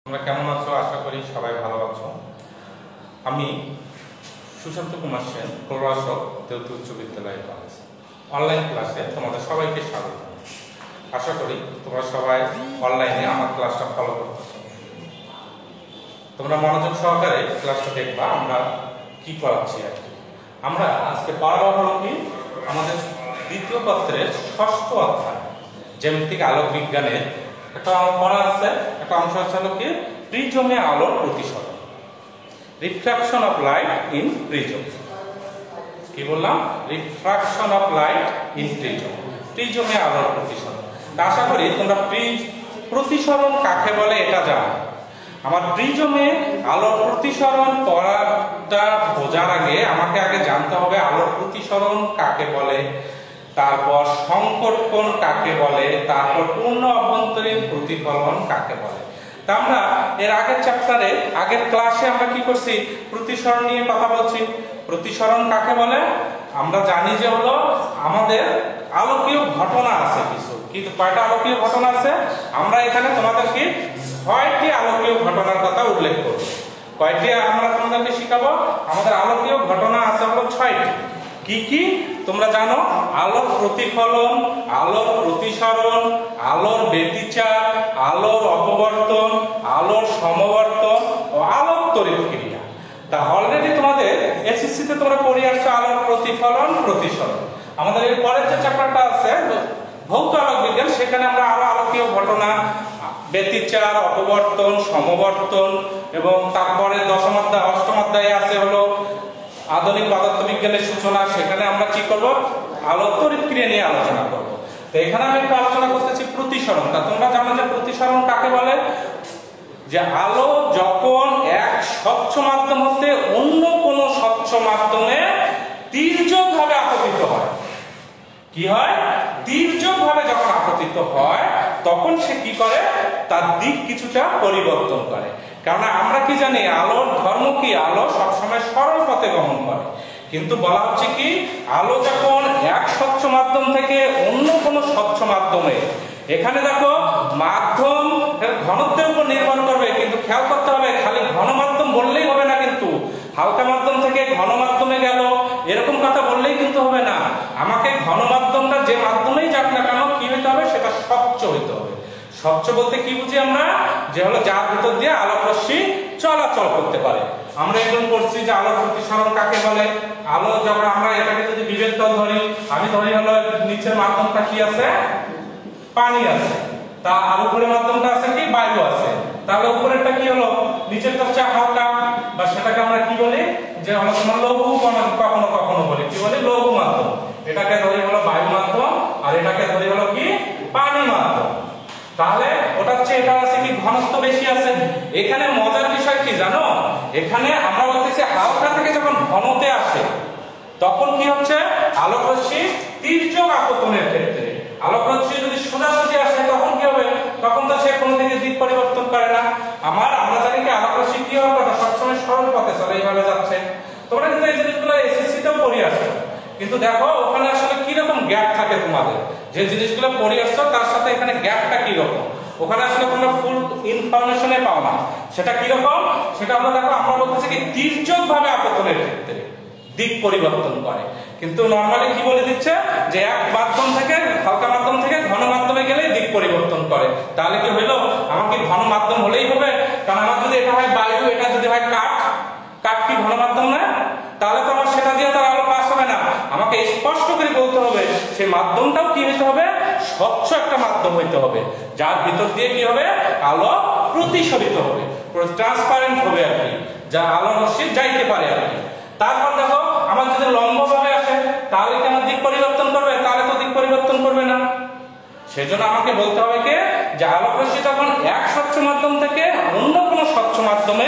তোমরা কেমন আছো? আশা করি সবাই ভালো আছো। আমি সুশান্ত কুমার সেন, প্রভাষক, দেওতি উচ্চ বিদ্যালয় কলেজ। অনলাইন ক্লাসে তোমাদের সবাইকে স্বাগত। আশা করি তোমরা সবাই অনলাইনে আমার ক্লাসটা ফলো করতেছো। তোমরা মনোযোগ সহকারে ক্লাসটা দেখবা আমরা কি করাচ্ছি আর কি। আমরা আজকে পড়াবো হলো কি আমাদের দ্বিতীয় পত্রের ষষ্ঠ অধ্যায় জ্যামিতিক আলোক বিজ্ঞানের একটা পড়া আছে। একটা অংশ হলো কি প্রিজমে আলোর প্রতিসরণ, refraction of light in prism. কি বললাম? Refraction of light in prism, প্রিজমে আলোর প্রতিসরণ। আশা করি তোমরা প্রতিসরণ কাকে বলে এটা জানো। আমার প্রিজমে আলোর প্রতিসরণ পড়াটা বোঝার আগে আমাকে আগে জানতে হবে আলোর প্রতিসরণ কাকে বলে, তারপর সংকট কোণ কাকে বলে, তারপর পূর্ণ অভ্যন্তরীণ প্রতিফলন কাকে বলে। তা আমরা এর আগের চ্যাপ্টারে আগের ক্লাসে আমরা কি করছি? প্রতিসরণ নিয়ে কথা বলছি। প্রতিসরণ কাকে বলে? আমরা জানি যে হলো আমাদের আলোকীয় ঘটনা আছে কিছু, কিন্তু কয়টা আলোকীয় ঘটনা আছে? আমরা এখানে তোমাদেরকে 6টি আলোকীয় ঘটনার কথা উল্লেখ করব। কয়টি আমরা তোমাদেরকে শিখাবো? আমাদের আলোকীয় ঘটনা আছে হলো 6টি। কি কি তোমরা জানো? আলোর প্রতিফলন, আলোর প্রতিসরণ, আলোর ব্যতিচার, আলোর অপবর্তন, আলোর সমবর্তন ও আলোক তড়িৎ ক্রিয়া। তা অলরেডি তোমাদের এসএসসি তে তোমরা পড়ে আসছো আলোর প্রতিফলন, প্রতিসরণ। আমাদের এর পরের যে চ্যাপ্টারটা আছে ভৌত আলোক বিজ্ঞান, সেখানে আমরা আরো আলোকীয় ঘটনা, ব্যতিচার, অপবর্তন, সমবর্তন এবং তারপরে দশম অধ্যায় অষ্টম অধ্যায়ে আছে হলো আধুনিক পদার্থবিজ্ঞানের সূচনা। সেখানে আমরা কি করব? আলোক তড়িৎ ক্রিয়া নিয়ে আলোচনা করব। তো এখানে আমি একটু আলোচনা করতেছি প্রতিসরণ। তা তোমরা জানো যে প্রতিসরণ কাকে বলে? যে আলো যখন এক স্বচ্ছ মাধ্যম হতে অন্য কোন স্বচ্ছ মাধ্যমে তির্যকভাবে আপতিত হয়। কি হয়? তির্যকভাবে যখন আপতিত হয় তখন সে কি করে? তার দিক কিছুটা পরিবর্তন করে। কারণ আমরা কি জানি আলোর ধর্ম কি? আলো সবসময় সরল পথে গমন করে। কিন্তু বলা হচ্ছে কি আলো যখন এক স্বচ্ছ মাধ্যম থেকে অন্য কোনো স্বচ্ছ মাধ্যমে, এখানে দেখো মাধ্যম ঘনত্বের উপর নির্ভর করবে, কিন্তু খেয়াল করতে হবে খালি ঘন মাধ্যম বললেই হবে না, কিন্তু হালকা মাধ্যম থেকে ঘন মাধ্যমে গেল এরকম কথা বললেই কিন্তু হবে না। আমাকে ঘন মাধ্যমটা যে মাধ্যমেই যাক না কেন কি হইতে হবে? সেটা স্বচ্ছ হইতে হবে। স্বচ্ছ বলতে কি বুঝি আমরা? যে হলো যার ভিতর দিয়ে আলোক রশ্মি চলাচল করতে পারে। আমরা একদম পড়ছি যে আলোক প্রতিসরণ কাকে বলে। আলো যখন আমরা এটাকে যদি বিভেদ তল ধরি, আমি ধরি হলো নিচের মাধ্যমটা কি আছে? পানি আছে। তা আর উপরের মাধ্যমটা আছে কি? বায়ু আছে। তাহলে উপরেরটা কি হলো? নিচেরটা হচ্ছে হালকা, বা সেটাকে আমরা কি বলি? যে হলো তোমার লৌহ, কখনো কখনো বলি কি বলি? লৌহ মাধ্যম। এটাকে ধরি হলো বায়ু মাধ্যম, আর এটাকে ধরি হলো কি? পানি মাধ্যম। তাহলে ওটা হচ্ছে এটা আছে কি ঘনত্ব বেশি আছে। এখানে মজার বিষয় কি জানো? এখানে আমরা বলতেছি হালকা থেকে যখন ঘনতে আসে তখন কি হচ্ছে? আলোক রশ্মি তির্যক আপতনের ক্ষেত্রে আলোক রশ্মি যদি সোজাসুজি আসে তখন কি হবে? তখন তো সে কোনো দিকে দিক পরিবর্তন করে না। আমরা জানি কি আলোক রশ্মি কি হবে? সবসময় সরল পথে চলে, এইভাবে যাচ্ছে। তোমরা কিন্তু এই জিনিসগুলো এসএসসি তেও পড়ে আসছো, কিন্তু দেখো ওখানে আসলে কি রকম গ্যাপ থাকে তোমাদের। যে জিনিসগুলো পড়ে আসছো তার সাথে এখানে গ্যাপটা কি রকম, ওখানে আসলে তোমরা ফুল ইনফরমেশনে পাও না। সেটা কি রকম? সেটা আমরা দেখো আমরা বলতেছি কি তির্যকভাবে আপতনের ক্ষেত্রে দিক পরিবর্তন করে। কিন্তু নরমালি কি বলে দিচ্ছে? যে এক মাধ্যম থেকে হালকা মাধ্যম থেকে ঘন মাধ্যমে গেলে দিক পরিবর্তন করে। তাহলে কি হইলো? আমাকে ঘন মাধ্যম হলেই হবে? কারণ আমার যদি এটা হয় বায়ু, এটা যদি হয় কাঠ, কাঠ কি ঘন মাধ্যম না? তাহলে তো আমার সেটা দিয়ে তো আলো পাস হবে না। আমাকে স্পষ্ট করে বলতে হবে সেই মাধ্যমটাও কি হইতে হবে? স্বচ্ছ একটা মাধ্যম হইতে হবে, যার ভিতর দিয়ে কি হবে? আলো প্রতিসরিত হবে, ট্রান্সপারেন্ট হবে আর কি, যা আলো রশ্মি যাইতে পারে আর কি। তারপর দেখো আমার যদি লম্বভাবে আসে তাহলে কি আমার দিক পরিবর্তন করবে? তাহলে তো দিক পরিবর্তন করবে না। সেজন্য আমাকে বলতে হবে কি যে আলোক রশ্মি যখন এক স্বচ্ছ মাধ্যম থেকে অন্য কোনো স্বচ্ছ মাধ্যমে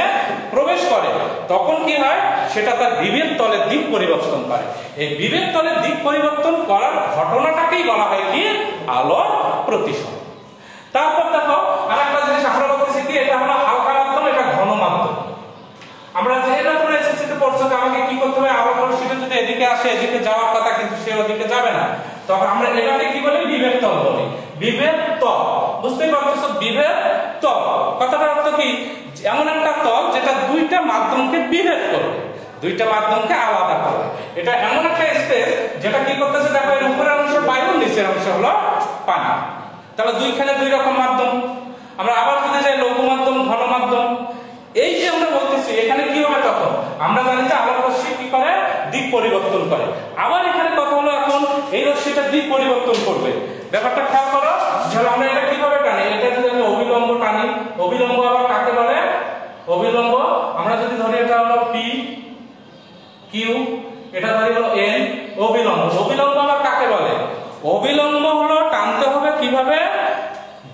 প্রবেশ করে তখন কি হয়? সেটা তার বিভেদ তলের দিক পরিবর্তন করে। এই বিভেদ তলের দিক পরিবর্তন করার ঘটনাটাকেই বলা হয় কি? আলোর প্রতিসরণ। তারপর দেখো আরেকটা জিনিস আমরা বলতেছি কি এটা হলো হালকা মাধ্যম, এটা ঘন মাধ্যম। আমরা যেটা করে এসেছি পড়ছো যে আমাকে কি করতে হবে? আলোক রশ্মিটা যদি এদিকে আসে এদিকে যাওয়ার কথা, কিন্তু সে ওদিকে যাবে না, তখন আমরা এটাকে কি বলি? বিভেদ তল বলি। বিভেদ তল বুঝতেই পারতেছো? বিভেদ তল। কথাটার অর্থ কি? এমন একটা তল যেটা দুইটা মাধ্যমকে বিভেদ করবে, দুইটা মাধ্যমকে আলাদা করবে। এটা এমন একটা স্পেস যেটা কি করতেছে, দেখো এর উপরের অংশ বায়ু, নিচের অংশ হলো পানি। তাহলে দুইখানে দুই রকম মাধ্যম। আমরা আবার যদি যাই লঘু মাধ্যম, ঘন মাধ্যম, এই যে আমরা বলতেছি এখানে কি হবে, তখন আমরা জানি যে আলোক রশ্মি কি করে, দিক পরিবর্তন করে। আবার এখানে কথা হলো এখন এই রশ্মিটা দিক পরিবর্তন করবে। ব্যাপারটা খেয়াল করো, ধরো আমরা এটা কিভাবে টানি, এটা যদি আমি অবিলম্ব টানি, অবিলম্ব আবার কাকে বলে? অবিলম্ব আমরা যদি ধরি এটা হলো পি কিউ, এটা ধরি হলো এন, অবিলম্ব। অবিলম্ব আবার কাকে বলে? অবিলম্ব হলো টানতে হবে কিভাবে?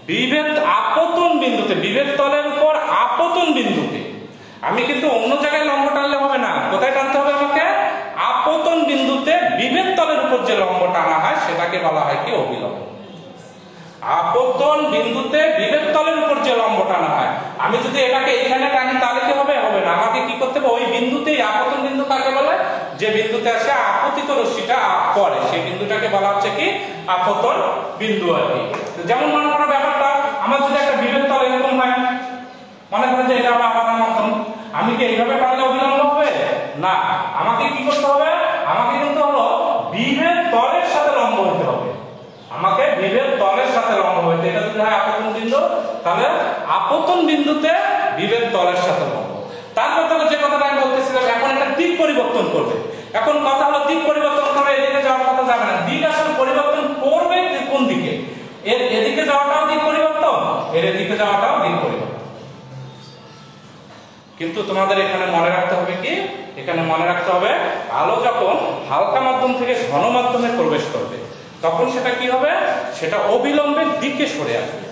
বিভেদ আপতন বিন্দুতে, বিভেদ তলের উপর আপতন বিন্দুতে। আমি কিন্তু অন্য জায়গায় লম্ব টানলে হবে না, কোথায় টানতে হবে আমাকে? আপতন বিন্দুতে বিভেদ তলের উপর যে লম্ব টানা হয় সেটাকে বলা হয় কি? অবিলম্ব। আপতন বিন্দুতে বিভেদ তলের উপর যে লম্ব টানা হয়, আমি যদি এটাকে এখানে টানি তাহলে কি হবে? হবে না। আমাকে কি করতে হবে? ওই বিন্দুতেই, আপতন বিন্দু কাকে বলে? যে বিন্দুতে আসে আপতিত রশ্মিটা পড়ে সেই বিন্দুটাকে বলা হচ্ছে কি? আপতন বিন্দু আর কি। যেমন মনে করো ব্যাপারটা, আমার যদি একটা বিভেদ তল এরকম হয়, মনে করেন যে এটা আমার আলাদা মাধ্যম, আমি কি এইভাবে টানলে অবিলম্ব হবে? না, আমাকে কি করতে হবে? আমাকে কিন্তু হলো বিভেদ তলের সাথে লম্ব হতে হবে, আমাকে বিভেদ তলের সাথে লম্ব হতে। এটা যদি হয় আপতন বিন্দু, তাহলে আপতন বিন্দুতে বিভেদ তলের সাথে লম্ব। তারপর তো যে কথাটা আমি বলতেছিলাম, এখন এটা দিক পরিবর্তন করবে। এখন কথা হলো দিক পরিবর্তন করে এদিকে যাওয়ার কথা যাবে না। দিক আসলে পরিবর্তন করবে কোন দিকে? এর এদিকে যাওয়াটাও দিক পরিবর্তন, এর এদিকে যাওয়াটাও দিক পরিবর্তন। কিন্তু তোমাদের এখানে মনে রাখতে হবে কি? এখানে মনে রাখতে হবে আলো যখন হালকা মাধ্যম থেকে ঘন মাধ্যমে প্রবেশ করবে তখন সেটা কি হবে? সেটা অবিলম্বের দিকে সরে আসবে।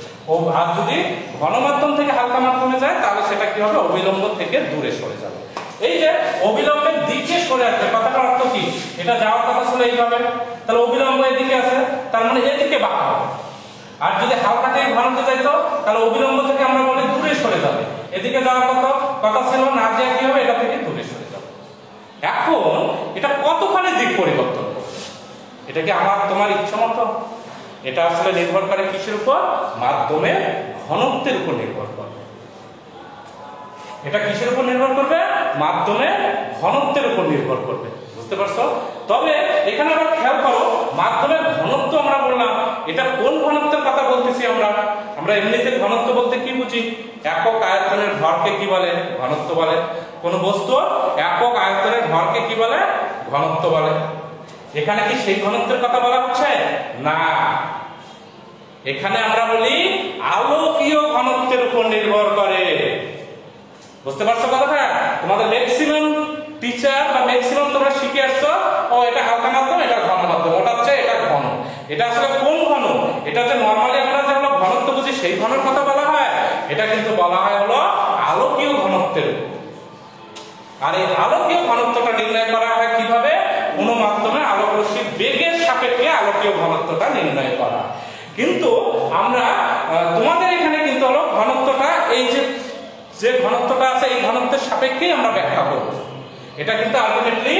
আর যদি ঘন মাধ্যম থেকে হালকা মাধ্যমে যায় তাহলে সেটা কি হবে? অবিলম্ব থেকে দূরে সরে যাবে। এই যে অবিলম্বের দিকে সরে আসবে, কথাটার অর্থ কি? এটা যাওয়ার কথা ছিল এইভাবে, তাহলে অবিলম্ব এদিকে আছে, তার মানে এদিকে বাঁকা হবে। আর যদি হালকা থেকে ঘনতে যাইতো তাহলে অবিলম্ব থেকে আমরা বলি দূরে সরে যাবে। এদিকে যাওয়ার কথা ছিল না, যে কি হবে? এটা থেকে দূরে সরে যাবে। এখন এটা কতখানি দিক পরিবর্তন করবে? এটা কি আমার তোমার ইচ্ছা মতো? এটা আসলে নির্ভর করে কিসের উপর? মাধ্যমের ঘনত্বের উপর নির্ভর করবে। এটা কিসের উপর নির্ভর করবে? মাধ্যমের ঘনত্বের উপর নির্ভর করবে। বুঝতে পারছো? তবে এখানে আবার খেয়াল করো, মাধ্যমের ঘনত্ব আমরা বললাম, এটা কোন ঘনত্বের কথা বলতেছি আমরা? আমরা এমনিতে ঘনত্ব বলতে কি বুঝি? একক আয়তনের ভরকে কি বলে? ঘনত্ব বলে। কোন বস্তুর একক আয়তনের ভরকে কি বলে? ঘনত্ব বলে। এখানে কি সেই ঘনত্বের কথা বলা হচ্ছে? না, এখানে আমরা বলি আলোকীয় ঘনত্বের উপর নির্ভর করে। বুঝতে পারছো কথাটা? তোমাদের ম্যাক্সিমাম টিচার বা ম্যাক্সিমাম তোমরা শিখে আসছো, ও এটা হালকা মাধ্যম, এটা ঘন মাধ্যম, ওটা হচ্ছে এটা ঘন। এটা আসলে কোন ঘন? এটা যে নরমালি আমরা যে হলো ঘনত্ব বুঝি সেই ঘনের কথা বলা হয়, এটা কিন্তু বলা হয় হলো আলোকীয় ঘনত্বের। আর এই আলোকীয় ঘনত্বটা নির্ণয় করা হয় কিভাবে? কোন মাধ্যমে আলোক রশ্মির বেগের সাপেক্ষে আলোকীয় ঘনত্বটা নির্ণয় করা। কিন্তু আমরা তোমাদের এখানে কিন্তু হলো ঘনত্বটা, এই যে ঘনত্বটা আছে এই ঘনত্বের সাপেক্ষেই আমরা ব্যাখ্যা করব। এটা কিন্তু আলটিমেটলি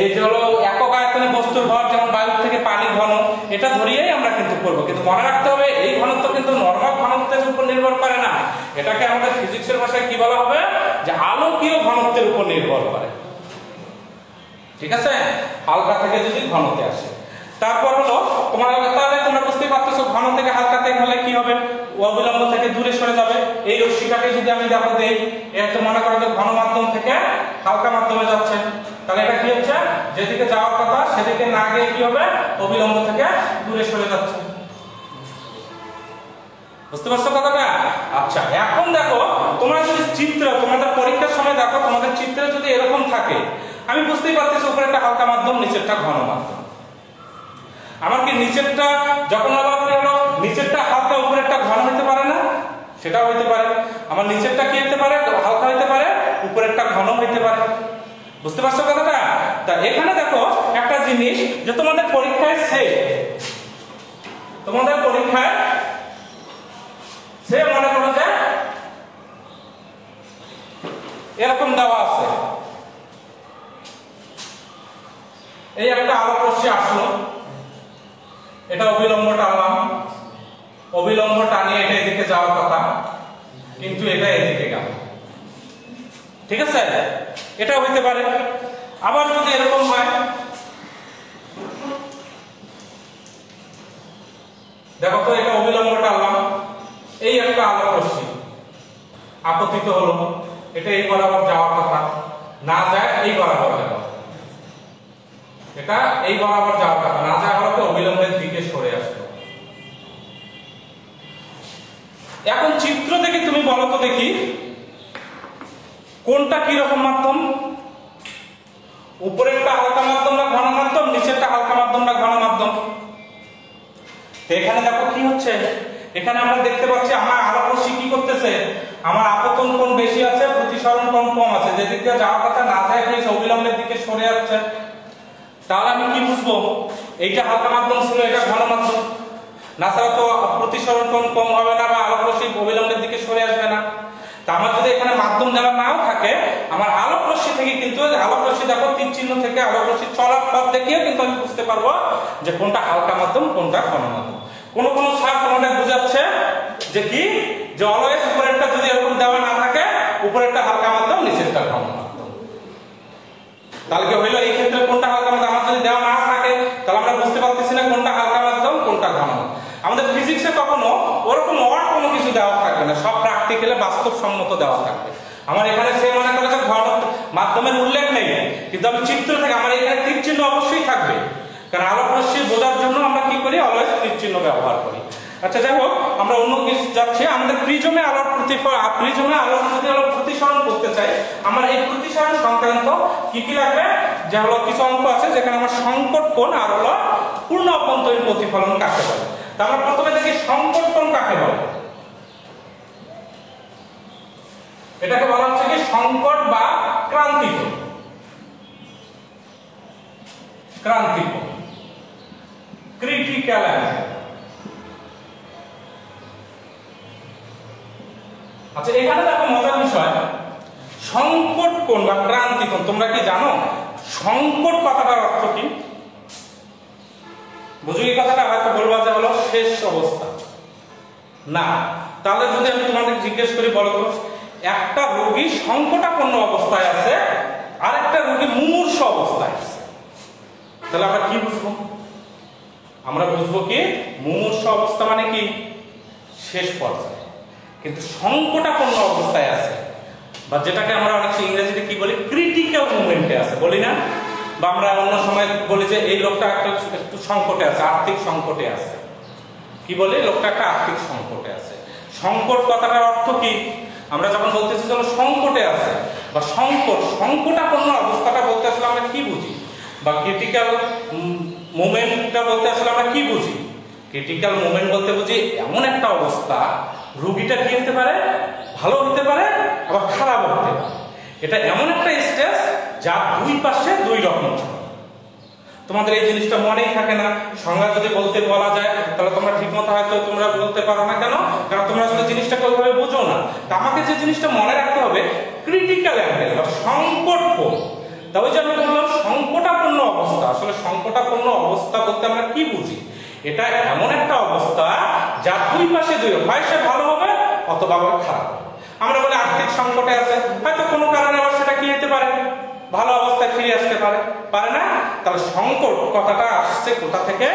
এই যে হলো একক আয়তনে বস্তুর ভর, যেমন বায়ুর থেকে পানি ঘন, এটা ধরিয়েই আমরা কিন্তু করব। কিন্তু মনে রাখতে হবে এই ঘনত্ব কিন্তু নরমাল ঘনত্বের উপর নির্ভর করে না, এটাকে আমাদের ফিজিক্সের ভাষায় কি বলা হবে? যে আলোকীয় ঘনত্বের উপর নির্ভর করে। ঠিক আছে? হালকা থেকে যদি ঘনতে আসে, তারপর হলো তোমরা তাহলে তোমরা বুঝতেই পারতেছো ঘন থেকে হালকাতে হলে কি হবে? অবিলম্ব থেকে দূরে সরে যাবে। এই রশ্মিটাকে যদি আমি দেখো দেই, এটা মনে করো যে ঘন মাধ্যম থেকে হালকা মাধ্যমে যাচ্ছে, তাহলে এটা কি হচ্ছে? যেদিকে যাওয়ার কথা সেদিকে না গিয়ে কি হবে? অবিলম্ব থেকে দূরে সরে যাচ্ছে। বুঝতে পারছো কথাটা? আচ্ছা, এখন দেখো তোমরা যদি চিত্র তোমাদের পরীক্ষার সময় দেখো, তোমাদের চিত্র যদি এরকম থাকে, আমি বুঝতেই পারতেছি উপরে একটা হালকা মাধ্যম, নিচেরটা ঘন মাধ্যম। আমার কি নিচেরটা যখন আবার কি হলো, নিচেরটা হালকা উপরেরটা ঘন হতে পারে না? সেটাও হইতে পারে। আমার নিচেরটা কি হতে পারে? হালকা হইতে পারে, উপরেরটা ঘন হইতে পারে। বুঝতে পারছো কথাটা? তা এখানে দেখো একটা জিনিস, যে তোমাদের পরীক্ষায় সে মনে করো যে এরকম দেওয়া আছে, এই একটা আলোক রশ্মি আসলো, এটা অবিলম্ব টানলাম, অবিলম্ব টানিয়ে এটা এদিকে যাওয়ার কথা, এটা এদিকে গেল, ঠিক আছে, এটা হইতে পারে। আবার যদি এরকম হয়, দেখো তো এটা অবিলম্ব টানলাম, এই একটা আলোক রশ্মি আপতিত হলো, এটা এই বরাবর যাওয়ার কথা, না যায় এই বরাবর গেল, এটা এই বরাবর যাওয়ার কথা, না যায় হলো অবিলম্বের দিকে সরে আসলো। এখন চিত্র থেকে তুমি বলো তো দেখি কোনটা কি রকম মাধ্যম, উপরেরটা হালকা মাধ্যম না ঘন মাধ্যম, নিচেরটা হালকা মাধ্যম না ঘন মাধ্যম? এখানে দেখো কি হচ্ছে, এখানে আমরা দেখতে পাচ্ছি আমার আলোক রশ্মি কি করতেছে, আমার আপতন কোণ বেশি আছে, প্রতিসরণ কোণ কম আছে, যেদিক দিয়ে যাওয়ার কথা না যায় প্লিজ অবিলম্বের দিকে সরে যাচ্ছে। তাহলে আমি কি বুঝবো, এইটা হালকা মাধ্যম ছিল, এটা ঘন মাধ্যম, না ছাড়া তো প্রতিসরণ কোণ কম হবে না বা আলোক রশ্মি অবিলম্বের দিকে সরে আসবে না। তা আমার যদি এখানে মাধ্যম দেওয়া নাও থাকে, আমার আলোক রশ্মি থেকে কিন্তু আলোক রশ্মি দেখো তীর চিহ্ন থেকে আলোক রশ্মি চলার পথ দেখিয়ে কিন্তু আমি বুঝতে পারবো যে কোনটা হালকা মাধ্যম কোনটা ঘন মাধ্যম। কোন কোন স্যার তোমাদের বুঝাচ্ছে যে কি, যে অলওয়েজ উপরেরটা যদি এরকম দেওয়া না থাকে, উপরেরটা হালকা মাধ্যম, নিচেরটা ঘন মাধ্যম। তাহলে কি হইলো, এই ক্ষেত্রে কোনটা হালকা মাধ্যম আমার যদি দেওয়া না থাকে, তাহলে আমরা বুঝতে পারতেছি না কোনটা হালকা মাধ্যম কোনটা ঘন মাধ্যম। আমাদের ফিজিক্সে কখনো ওরকম অড কোনো কিছু দেওয়া থাকবে না, সব প্র্যাকটিক্যালে বাস্তবসম্মত দেওয়া থাকবে। আমার এখানে সে মনে করে যে ঘন মাধ্যমের উল্লেখ নেই, কিন্তু আমি চিত্র থেকে আমার এখানে তীর চিহ্ন অবশ্যই থাকবে, কারণ আলোক রশ্মি বোঝার জন্য আমরা কি করি, অলওয়েজ তীর চিহ্ন ব্যবহার করি। আচ্ছা যাই হোক, আমরা অন্য কিছু যাচ্ছি, আমাদের প্রিজমে আলোর প্রিজমে আলোর যদি আলো প্রতিসরণ করতে চাই, আমার এই প্রতিসরণ সংক্রান্ত কি কি লাগবে, যে হলো কিছু অঙ্ক আছে যেখানে আমার সংকট কোণ আর হলো পূর্ণ অভ্যন্তরীণ প্রতিফলন কাকে বলে। তা আমরা প্রথমে দেখি সংকট কোণ কাকে বলে। এটাকে বলা হচ্ছে কি সংকট বা ক্রান্তি কোণ। ক্রান্তি কোণ, ক্রিটিক্যাল অ্যাঙ্গেল। আচ্ছা এখানে দেখো মজার বিষয়, সংকট কোণ বা ক্রান্তি কোণ, তোমরা কি জানো সংকট কথাটার অর্থ কি? বুঝো এই কথাটা হয়তো বলবা যে হলো শেষ অবস্থা না। তাহলে যদি আমি তোমাদের জিজ্ঞেস করি, বলো তো একটা রোগী সংকটাপন্ন অবস্থায় আছে আর একটা রোগী মুমূর্ষু অবস্থায় আছে, তাহলে আমরা কি বুঝবো? আমরা বুঝবো কি মুমূর্ষু অবস্থা মানে কি শেষ পর্যায়ে, কিন্তু সংকটাপন্ন অবস্থায় আছে, বা যেটাকে আমরা অনেক ইংরেজিতে কি বলি ক্রিটিক্যাল মোমেন্টে আছে বলি না, বা আমরা অন্য সময় বলি যে এই লোকটা একটু সংকটে আছে, আর্থিক সংকটে আছে, কি বলি লোকটা একটা আর্থিক সংকটে আছে। সংকট কথাটার অর্থ কি? আমরা যখন বলতেছি যে সংকটে আছে বা সংকটাপন্ন অবস্থাটা বলতে আসলে আমরা কি বুঝি, বা ক্রিটিক্যাল মোমেন্টটা বলতে আসলে আমরা কি বুঝি? ক্রিটিক্যাল মোমেন্ট বলতে বুঝি এমন একটা অবস্থা, রোগীটা কি হতে পারে, ভালো হতে পারে আবার খারাপ হতে পারে। এটা এমন একটা স্টেজ যা দুই পাশে দুই রকম। তোমাদের এই জিনিসটা মনেই থাকে না, সংজ্ঞা যদি বলতে বলা যায় তাহলে তোমরা ঠিকমতো হয়তো তোমরা বলতে পারো না। কেন? কারণ তোমরা আসলে জিনিসটা কোনোভাবে বোঝো না। তা আমাকে যে জিনিসটা মনে রাখতে হবে ক্রিটিক্যাল অ্যাঙ্গেল বা সংকট কোণ। তা ওই যে আমি বললাম সংকটাপন্ন অবস্থা, আসলে সংকটাপন্ন অবস্থা বলতে আমরা কি বুঝি? এটা এমন একটা অবস্থা যার দুই পাশে দুই, হয় সে ভালো হবে অথবা খারাপ। আমরা বলি আর্থিক সংকটে আছে, হয়তো কোনো কারণে আবার সেটা কি হতে পারে, ভালো অবস্থায় ফিরে আসতে পারে, পারে না? তাহলে সংকট কথাটা আসছে কোথা থেকে?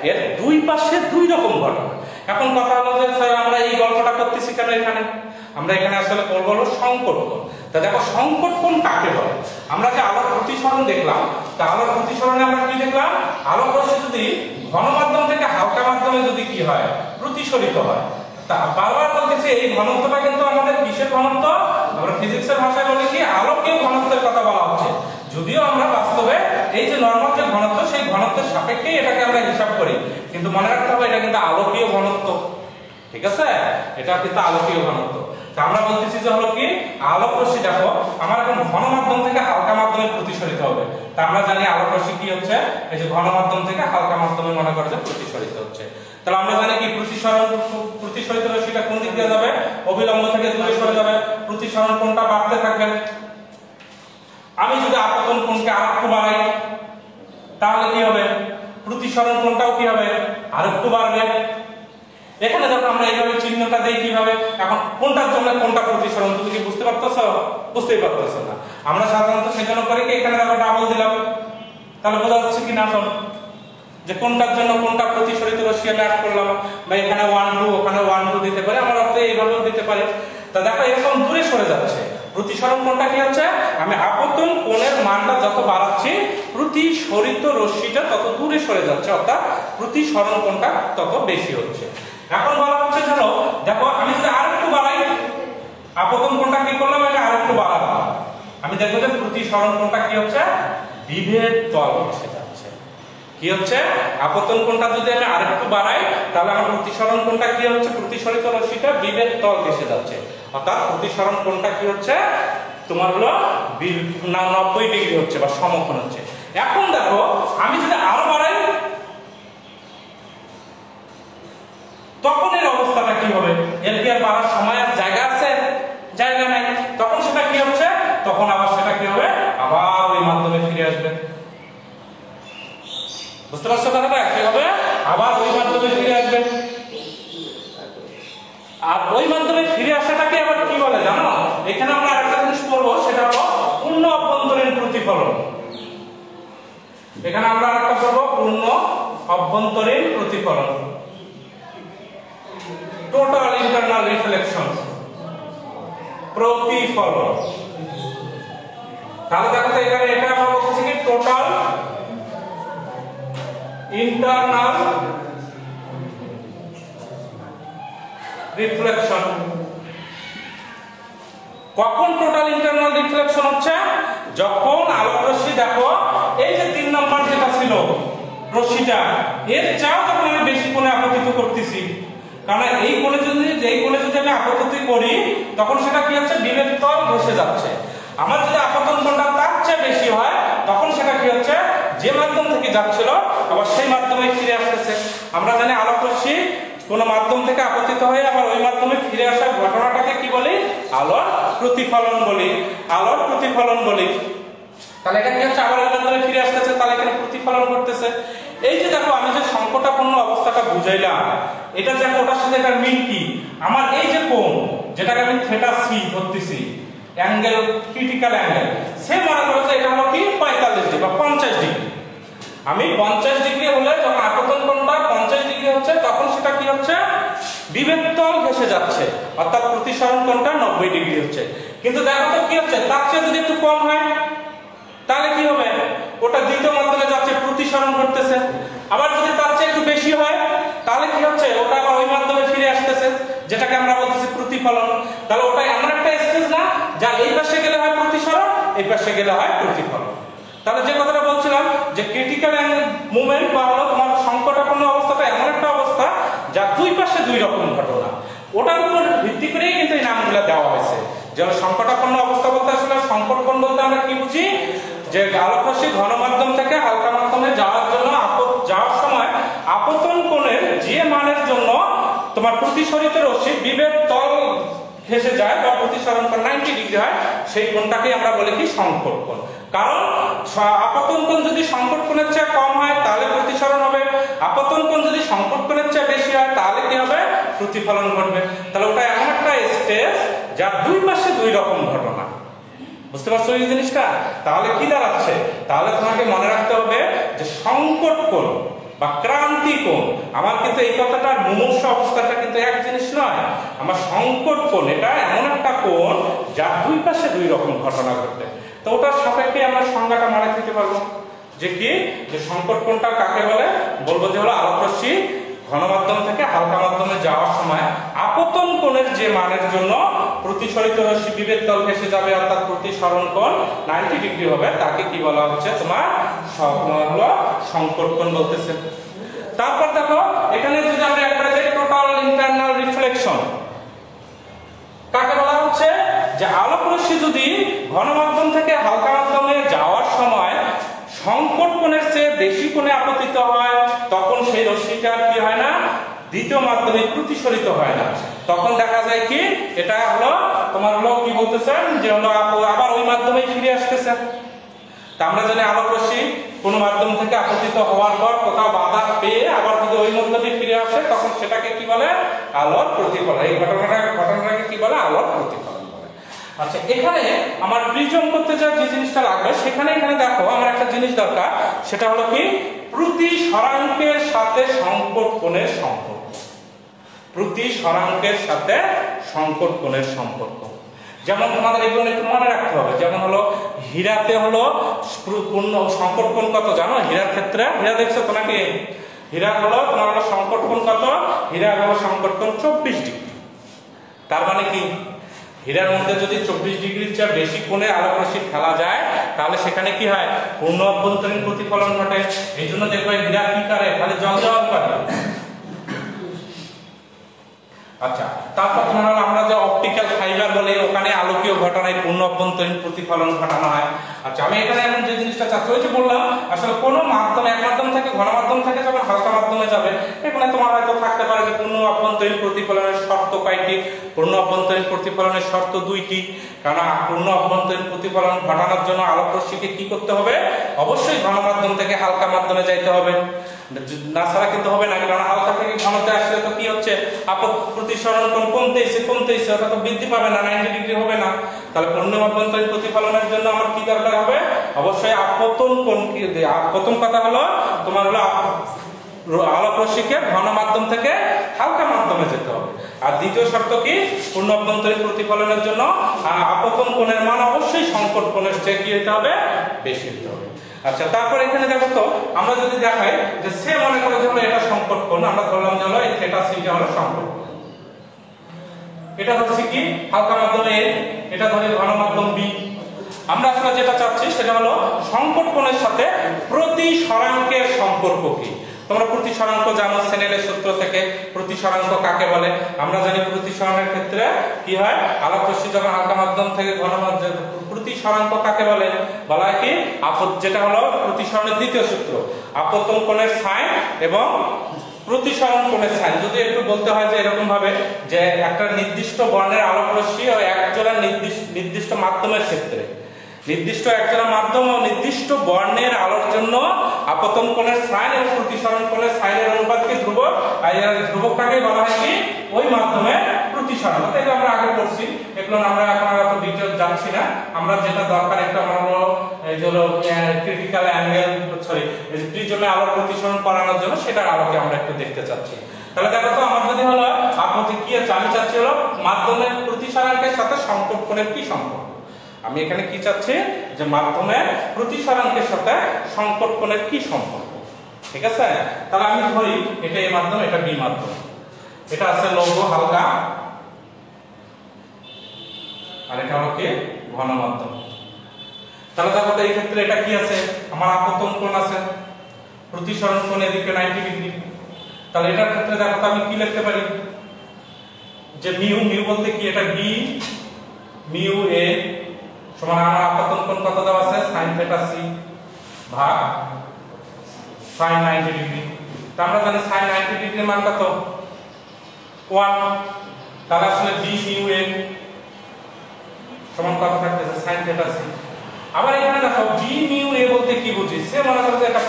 এর দুই পাশে দুই রকম ঘটনা। এখন কথা হলো যে স্যার আমরা এই গল্পটা করতেছি কেন এখানে? আমরা এখানে আসলে বলবো হলো সংকট কোণ। তা দেখো সংকট কোণ কাকে বলে? আমরা যে আলোর প্রতিসরণ দেখলাম, তা আলোর প্রতিসরণে আমরা কি দেখলাম? আলোক রশ্মি যদি ঘন মাধ্যম থেকে হালকা মাধ্যমে যদি কি হয়, প্রতিসরিত হয়, তা বারবার বলতেছি এই ঘনত্বটা কিন্তু আমাদের কিসের ঘনত্ব? আমরা ফিজিক্সের ভাষায় বলি কি আলোকীয় ঘনত্বের কথা বলা হচ্ছে। যদিও আমরা বাস্তবে এই যে নরমাল যে ঘনত্ব, সেই ঘনত্বের সাপেক্ষেই এটাকে আমরা হিসাব করি, কিন্তু মনে রাখতে হবে এটা কিন্তু আলোকীয় ঘনত্ব। ঠিক আছে, এটা কিন্তু আলোকীয় ঘনত্ব। তা আমরা বলতেছি যে হলো কি আলোক রশ্মি দেখো আমার এখন ঘন মাধ্যম থেকে হালকা মাধ্যমে প্রতিসরিত হবে। তা আমরা জানি আলোক রশ্মি কি হচ্ছে, এই যে ঘন মাধ্যম থেকে হালকা মাধ্যমে মনে করে যে প্রতিসরিত হচ্ছে। তাহলে আমরা জানি কি প্রতিসরিত রশ্মিটা কোন দিক দিয়ে যাবে? অবিলম্ব থেকে দূরে সরে যাবে, প্রতিসরণ কোণটা বাড়তে থাকবে। আমি যদি আপতন কোণকে আরেকটু বাড়াই তাহলে কি হবে? প্রতিসরণ কোণটাও কি হবে? আরেকটু বাড়বে। এখানে দেখো আমরা এইভাবে চিহ্নটা দেই কিভাবে, এখন কোনটার জন্য কোনটা প্রতিসরণ তুমি কি বুঝতে পারতেছো? বুঝতেই পারতেছো না। আমরা সাধারণত সেজন্য করি কি এখানে দেখো ডাবল দিলাম, তাহলে বোঝা যাচ্ছে কি না এখন যে কোনটার জন্য কোনটা প্রতিসরিত রশ্মি আমি অ্যাড করলাম, বা এখানে 1 2 ওখানে 1 2 দিতে পারে, আমার অর্থ এইভাবেও দিতে পারে। তা দেখো এরকম দূরে সরে যাচ্ছে, প্রতিসরণ কোণটা কি হচ্ছে, আমি আপতন কোণের মানটা যত বাড়াচ্ছি প্রতিসরিত রশ্মিটা তত দূরে সরে যাচ্ছে, অর্থাৎ প্রতিসরণ কোণটা তত বেশি হচ্ছে। এখন বলা হচ্ছে ধরো দেখো আমি যদি আরেকটু বাড়াই, আপতন কোণটা কি করলাম, এটা আরেকটু বাড়ালাম, আমি দেখবো যে প্রতিসরণ কোণটা কি হচ্ছে, বিভেদ তল ঘেঁষে যাচ্ছে। কি হচ্ছে, আপতন কোণটা যদি আমি আরেকটু বাড়াই তাহলে আমার প্রতিসরণ কোণটা কি হচ্ছে, প্রতিসরিত রশ্মিটা বিভেদ তল ঘেঁষে যাচ্ছে, অর্থাৎ প্রতিসরণ কোণটা কি হচ্ছে তোমার হলো 90 ডিগ্রি হচ্ছে বা সমকোণ হচ্ছে। এখন দেখো আমি যদি আরো বাড়াই তখন এর অবস্থাটা কি হবে, এর কি আর বাড়ার সময় আর জায়গা আছে? জায়গা নাই। তখন সেটা কি হচ্ছে, তখন আবার সেটা কি হবে, আবার ওই মাধ্যমে ফিরে আসবে। বুঝতে পারছো কথাটা? কি হবে, আবার ওই মাধ্যমে ফিরে আসবে। আর ওই মাধ্যমে ফিরে আসাটাকে আবার কি বলে জানো? এখানে আমরা আরেকটা জিনিস পড়বো, সেটা হলো পূর্ণ অভ্যন্তরীণ প্রতিফলন। এখানে আমরা আরেকটা পড়বো পূর্ণ অভ্যন্তরীণ প্রতিফলন, টোটাল ইন্টারনাল রিফ্লেকশন, প্রতিফলন। তাহলে দেখো তো এখানে এটা আমরা বলছি কি টোটাল ইন্টারনাল রিফ্লেকশন। কখন টোটাল ইন্টারনাল রিফ্লেকশন হচ্ছে, যখন আলোক রশ্মি দেখো এই যে 3 নম্বর যেটা ছিল রশ্মিটা, এর চাও যখন আমি বেশি কোণে আপতিত করতেছি, কারণ এই কোণে যদি আমি আপতিত করি তখন সেটা কি হচ্ছে, বিভেদ তল ঘেঁষে যাচ্ছে। আমার যদি আপতন কোণটা তার চেয়ে বেশি হয় তখন সেটা কি হচ্ছে, যে মাধ্যম থেকে যাচ্ছিল আবার সেই মাধ্যমে ফিরে আসতেছে। আমরা জানি আলোক রশ্মি কোন মাধ্যম থেকে আপতিত হয়ে আবার ওই মাধ্যমে ফিরে আসার ঘটনাটাকে কি বলি, আলোর প্রতিফলন বলি, আলোর প্রতিফলন বলি। তাহলে এটা কি হচ্ছে, আবার ওই মাধ্যমে ফিরে আসতেছে, তাহলে এখানে প্রতিফলন করতেছে। এই যে দেখো আমি যে সংকটাপন্ন অবস্থাটা বুঝাইলাম, এটা দেখো ওটার সাথে এটার মিল কি, আমার এই যে কোণ যেটাকে আমি থিটা সি ধরতেছি, অ্যাঙ্গেল ক্রিটিক্যাল অ্যাঙ্গেল, সে মনে করো যে এটা হলো কি 45 ডিগ্রি বা 50 ডিগ্রি। আমি 50 ডিগ্রি হলে যখন আপতন কোণটা 50 ডিগ্রি হচ্ছে তখন সেটা কি হচ্ছে, বিভেদ তল ঘেঁষে যাচ্ছে, অর্থাৎ প্রতিসরণ কোণটা 90 ডিগ্রি হচ্ছে। কিন্তু দেখো তো কি হচ্ছে, তার চেয়ে যদি একটু কম হয় তাহলে কি হবে, ওটা দ্বিতীয় মাধ্যমে যাচ্ছে, প্রতিসরণ করতেছে। আবার যদি তার চেয়ে একটু বেশি হয় তাহলে কি হচ্ছে, ওটা আবার ওই মাধ্যমে ফিরে আসতেছে, যেটাকে আমরা বলতেছি প্রতিফলন। তাহলে ওটা এমন একটা স্টেজ না যা এই পাশে গেলে হয় প্রতিসরণ, এই পাশে গেলে হয় প্রতিফলন। তাহলে যে কথাটা বলছিলাম যে ক্রিটিক্যাল মুভমেন্ট বা হলো তোমার সংকটাপন্ন অবস্থাটা এমন একটা অবস্থা যা দুই পাশে দুই রকম ঘটনা, ওটার উপর ভিত্তি করেই কিন্তু এই নামগুলো দেওয়া হয়েছে। যেমন সংকটাপন্ন অবস্থা বলতে আসলে সংকট কোণ বলতে আমরা কি বুঝি, যে আলোক রশ্মি ঘন মাধ্যম থেকে হালকা মাধ্যমে যাওয়ার জন্য যাওয়ার সময় আপতন কোণের যে মানের জন্য তোমার প্রতিসরিত রশ্মি বিভেদ তল ঘেঁষে যায় বা প্রতিসরণ কোণ 90 ডিগ্রি হয়, সেই কোণটাকে আমরা বলি কি সংকট কোণ। কারণ আপতন কোণ যদি সংকট কোণের চেয়ে কম হয় তাহলে প্রতিসরণ হবে, আপতন কোণ যদি সংকট কোণের চেয়ে বেশি হয় তাহলে কি হবে, প্রতিফলন ঘটবে। তাহলে ওটা এমন একটা স্টেজ যার দুই পাশে দুই রকম ঘটনা। বুঝতে পারছো এই জিনিসটা? তাহলে কি দাঁড়াচ্ছে, তাহলে তোমাকে মনে রাখতে হবে যে সংকট কোণ বা ক্রান্তি কোণ, আমার কিন্তু এই কথাটার মুমূর্ষ অবস্থাটা কিন্তু এক জিনিস নয়। আমার সংকট কোণ এটা এমন একটা কোণ যার দুই পাশে দুই রকম ঘটনা ঘটবে। তো ওটার সাপেক্ষে আমরা সংজ্ঞাটা মানে দিতে পারবো যে কি, যে সংকট কোণটা কাকে বলে, বলবো যে হলো আলোক রশ্মি ঘন মাধ্যম থেকে হালকা মাধ্যমে যাওয়ার সময় আপতন কোণের যে মানের জন্য প্রতিসরিত রশ্মি বিভেদ তল ঘেঁষে যাবে, অর্থাৎ প্রতিসরণ কোণ 90 ডিগ্রি হবে, তাকে কি বলা হচ্ছে, তোমার হলো সংকট কোণ বলতেছে। তারপর দেখো এখানে যদি আমরা একবারে যাই, টোটাল ইন্টারনাল রিফ্লেকশন কাকে বলা হচ্ছে, যে আলোক রশ্মি যদি ঘন মাধ্যম থেকে হালকা মাধ্যমে যাওয়ার সময় সংকট কোণের চেয়ে বেশি কোণে আপতিত হয় তখন সেই রশ্মিটা কি হয় না, দ্বিতীয় মাধ্যমে প্রতিসরিত হয় না। তখন দেখা যায় কি, এটা হলো তোমার হলো কি বলতেছেন, যে হলো আবার ওই মাধ্যমে ফিরে আসতেছে। তা আমরা জানি আলোক রশ্মি কোনো মাধ্যম থেকে আপতিত হওয়ার পর কোথাও বাধা পেয়ে আবার যদি ওই মাধ্যমে ফিরে আসে তখন সেটাকে কি বলে? আলোর প্রতিফলন। এই ঘটনাটাকে কি বলে? আলোর প্রতিফলন বলে। আচ্ছা, এখানে আমার প্রিজম করতে যে জিনিসটা লাগবে এখানে দেখো আমার একটা জিনিস দরকার, সেটা হলো কি প্রতিসরাঙ্কের সাথে সংকট কোণের সম্পর্ক। প্রতিসরাঙ্কের সাথে সংকট কোণের সম্পর্ক যেমন তোমাদের এগুলো একটু মনে রাখতে হবে। যেমন হলো হীরাতে হলো সংকট কোণ কত জানো? হীরার ক্ষেত্রে হীরা দেখছো তো নাকি? হীরা হলো তোমার হলো সংকট কোণ কত? হীরা হলো সংকট কোণ 24 ডিগ্রি। তার মানে কি হীরার মধ্যে যদি 24 ডিগ্রির চেয়ে বেশি কোণে আলোক রশ্মি ফেলা যায় তাহলে সেখানে কি হয়? পূর্ণ অভ্যন্তরীণ প্রতিফলন ঘটে। এই জন্য দেখবে হীরা কি করে? খালি জ্বলজ্বল করে। আচ্ছা, তারপর তোমার আমরা যে অপটিক্যাল ফাইবার বলে ওখানে আলোকীয় ঘটনায় পূর্ণ অভ্যন্তরীণ প্রতিফলন ঘটানো হয়। আচ্ছা, আমি এখানে এখন যে জিনিসটা চাচ্ছি ওই যে বললাম আসলে কোনো মাধ্যম এক মাধ্যম থেকে ঘন মাধ্যম থেকে যখন হালকা মাধ্যমে যাবে এখানে তোমার হয়তো থাকতে পারে যে পূর্ণ অভ্যন্তরীণ প্রতিফলনের শর্ত কয়টি? পূর্ণ অভ্যন্তরীণ প্রতিফলনের শর্ত 2টি। কারণ পূর্ণ অভ্যন্তরীণ প্রতিফলন ঘটানোর জন্য আলোক রশ্মিকে কি করতে হবে? অবশ্যই ঘন মাধ্যম থেকে হালকা মাধ্যমে যাইতে হবে, না ছাড়া কিন্তু হবে না। কারণ হালকা থেকে ঘনতে আসলে তো কি হচ্ছে? প্রতিসরণ কোণ কমতেইছে, ওটা তো বৃদ্ধি পাবে না, 90 ডিগ্রি হবে না। তাহলে পূর্ণ অভ্যন্তরীণ প্রতিফলনের জন্য আমার কি দরকার হবে? অবশ্যই আপতন কোণ। প্রথম কথা হলো তোমার হলো আলোক রশ্মিকে ঘন মাধ্যম থেকে হালকা মাধ্যমে যেতে হবে। আর দ্বিতীয় শর্ত কি? পূর্ণ অভ্যন্তরীণ প্রতিফলনের জন্য আপতন কোণের মান অবশ্যই সংকট কোণের চেয়ে কি হতে হবে? বেশি হতে হবে। আচ্ছা, তারপর এখানে দেখো তো আমরা যদি দেখাই যে সে মনে করে যে এটা সংকট কোণ, আমরা ধরলাম যে হলো এই থিটা সিটা হলো সংকট কোণ। এটা হচ্ছে কি হালকা মাধ্যমে এ, এটা ধরে ঘন মাধ্যম বি। আমরা আসলে যেটা চাচ্ছি সেটা হলো সংকট কোণের সাথে প্রতিসরাঙ্কের সম্পর্ক কি? তোমরা প্রতিসরাঙ্ক জানো স্নেলের সূত্র থেকে। প্রতিসরাঙ্ক কাকে বলে? আমরা জানি প্রতিসরণের ক্ষেত্রে কি হয়? আলোক রশ্মি যখন হালকা মাধ্যম থেকে ঘন মাধ্যম, প্রতিসরাঙ্ক কাকে বলে? বলা হয় কি যেটা হলো প্রতিসরণের দ্বিতীয় সূত্র, আপতন কোণের সাইন এবং প্রতিসরণ কোণের সাইন। যদি একটু বলতে হয় যে এরকম ভাবে যে একটা নির্দিষ্ট বর্ণের আলোক রশ্মি ও একজোড়া নির্দিষ্ট মাধ্যমের ক্ষেত্রে নির্দিষ্ট একজোড়া মাধ্যম ও নির্দিষ্ট বর্ণের আলোর জন্য আপতন কোণের সাইন এবং প্রতিসরণ কোণের সাইনের অনুপাতকে ধ্রুবক, আর ধ্রুবকটাকে বলা হয় কি ওই মাধ্যমের প্রতিসরণ। এটা আমরা আগে পড়ছি, এগুলো আমরা এখন আর এত ডিটেইলস জানছি না। আমরা যেটা দরকার একটা আমরা হলো এই যে ক্রিটিক্যাল অ্যাঙ্গেল প্রিজমে আলোর প্রতিসরণ করানোর জন্য সেটার আলোকে আমরা একটু দেখতে চাচ্ছি। তাহলে দেখো তো আমার যদি হলো আপত্তি কি আছে? আমি চাচ্ছি হলো মাধ্যমের প্রতিসরাঙ্কের সাথে সংকট কোণের কি সম্পর্ক। আমি এখানে কি চাচ্ছি যে মাধ্যমের প্রতিসরাঙ্কের সাথে সংকট কোণের কি সম্পর্ক। ঠিক আছে, তাহলে আমি ধরি এটা এ মাধ্যম, এটা বি মাধ্যম, এটা আছে লৌহ হালকা, আর এটা হলো কি ঘন মাধ্যম। তাহলে দেখো তো এই ক্ষেত্রে এটা কি আছে? আমার আপতন কোণ আছে, প্রতিসরণ কোণ এদিকে 90 ডিগ্রি। তাহলে এটার ক্ষেত্রে দেখো তো আমি কি লিখতে পারি যে মিউ বলতে কি? এটা বি মিউ এ সমান আমার আপতন কোণ কত দেওয়া আছে? sin থিটা সি ভাগ sin 90 ডিগ্রি। তো আমরা জানি sin 90 ডিগ্রির মান কত? 1। তাহলে আসলে বি মিউ এ সমান কত থাকতেছে? sin theta C. আবার এখানে দেখো বি মিউ এ বলতে কি বুঝি? সে মনে করো যে এটা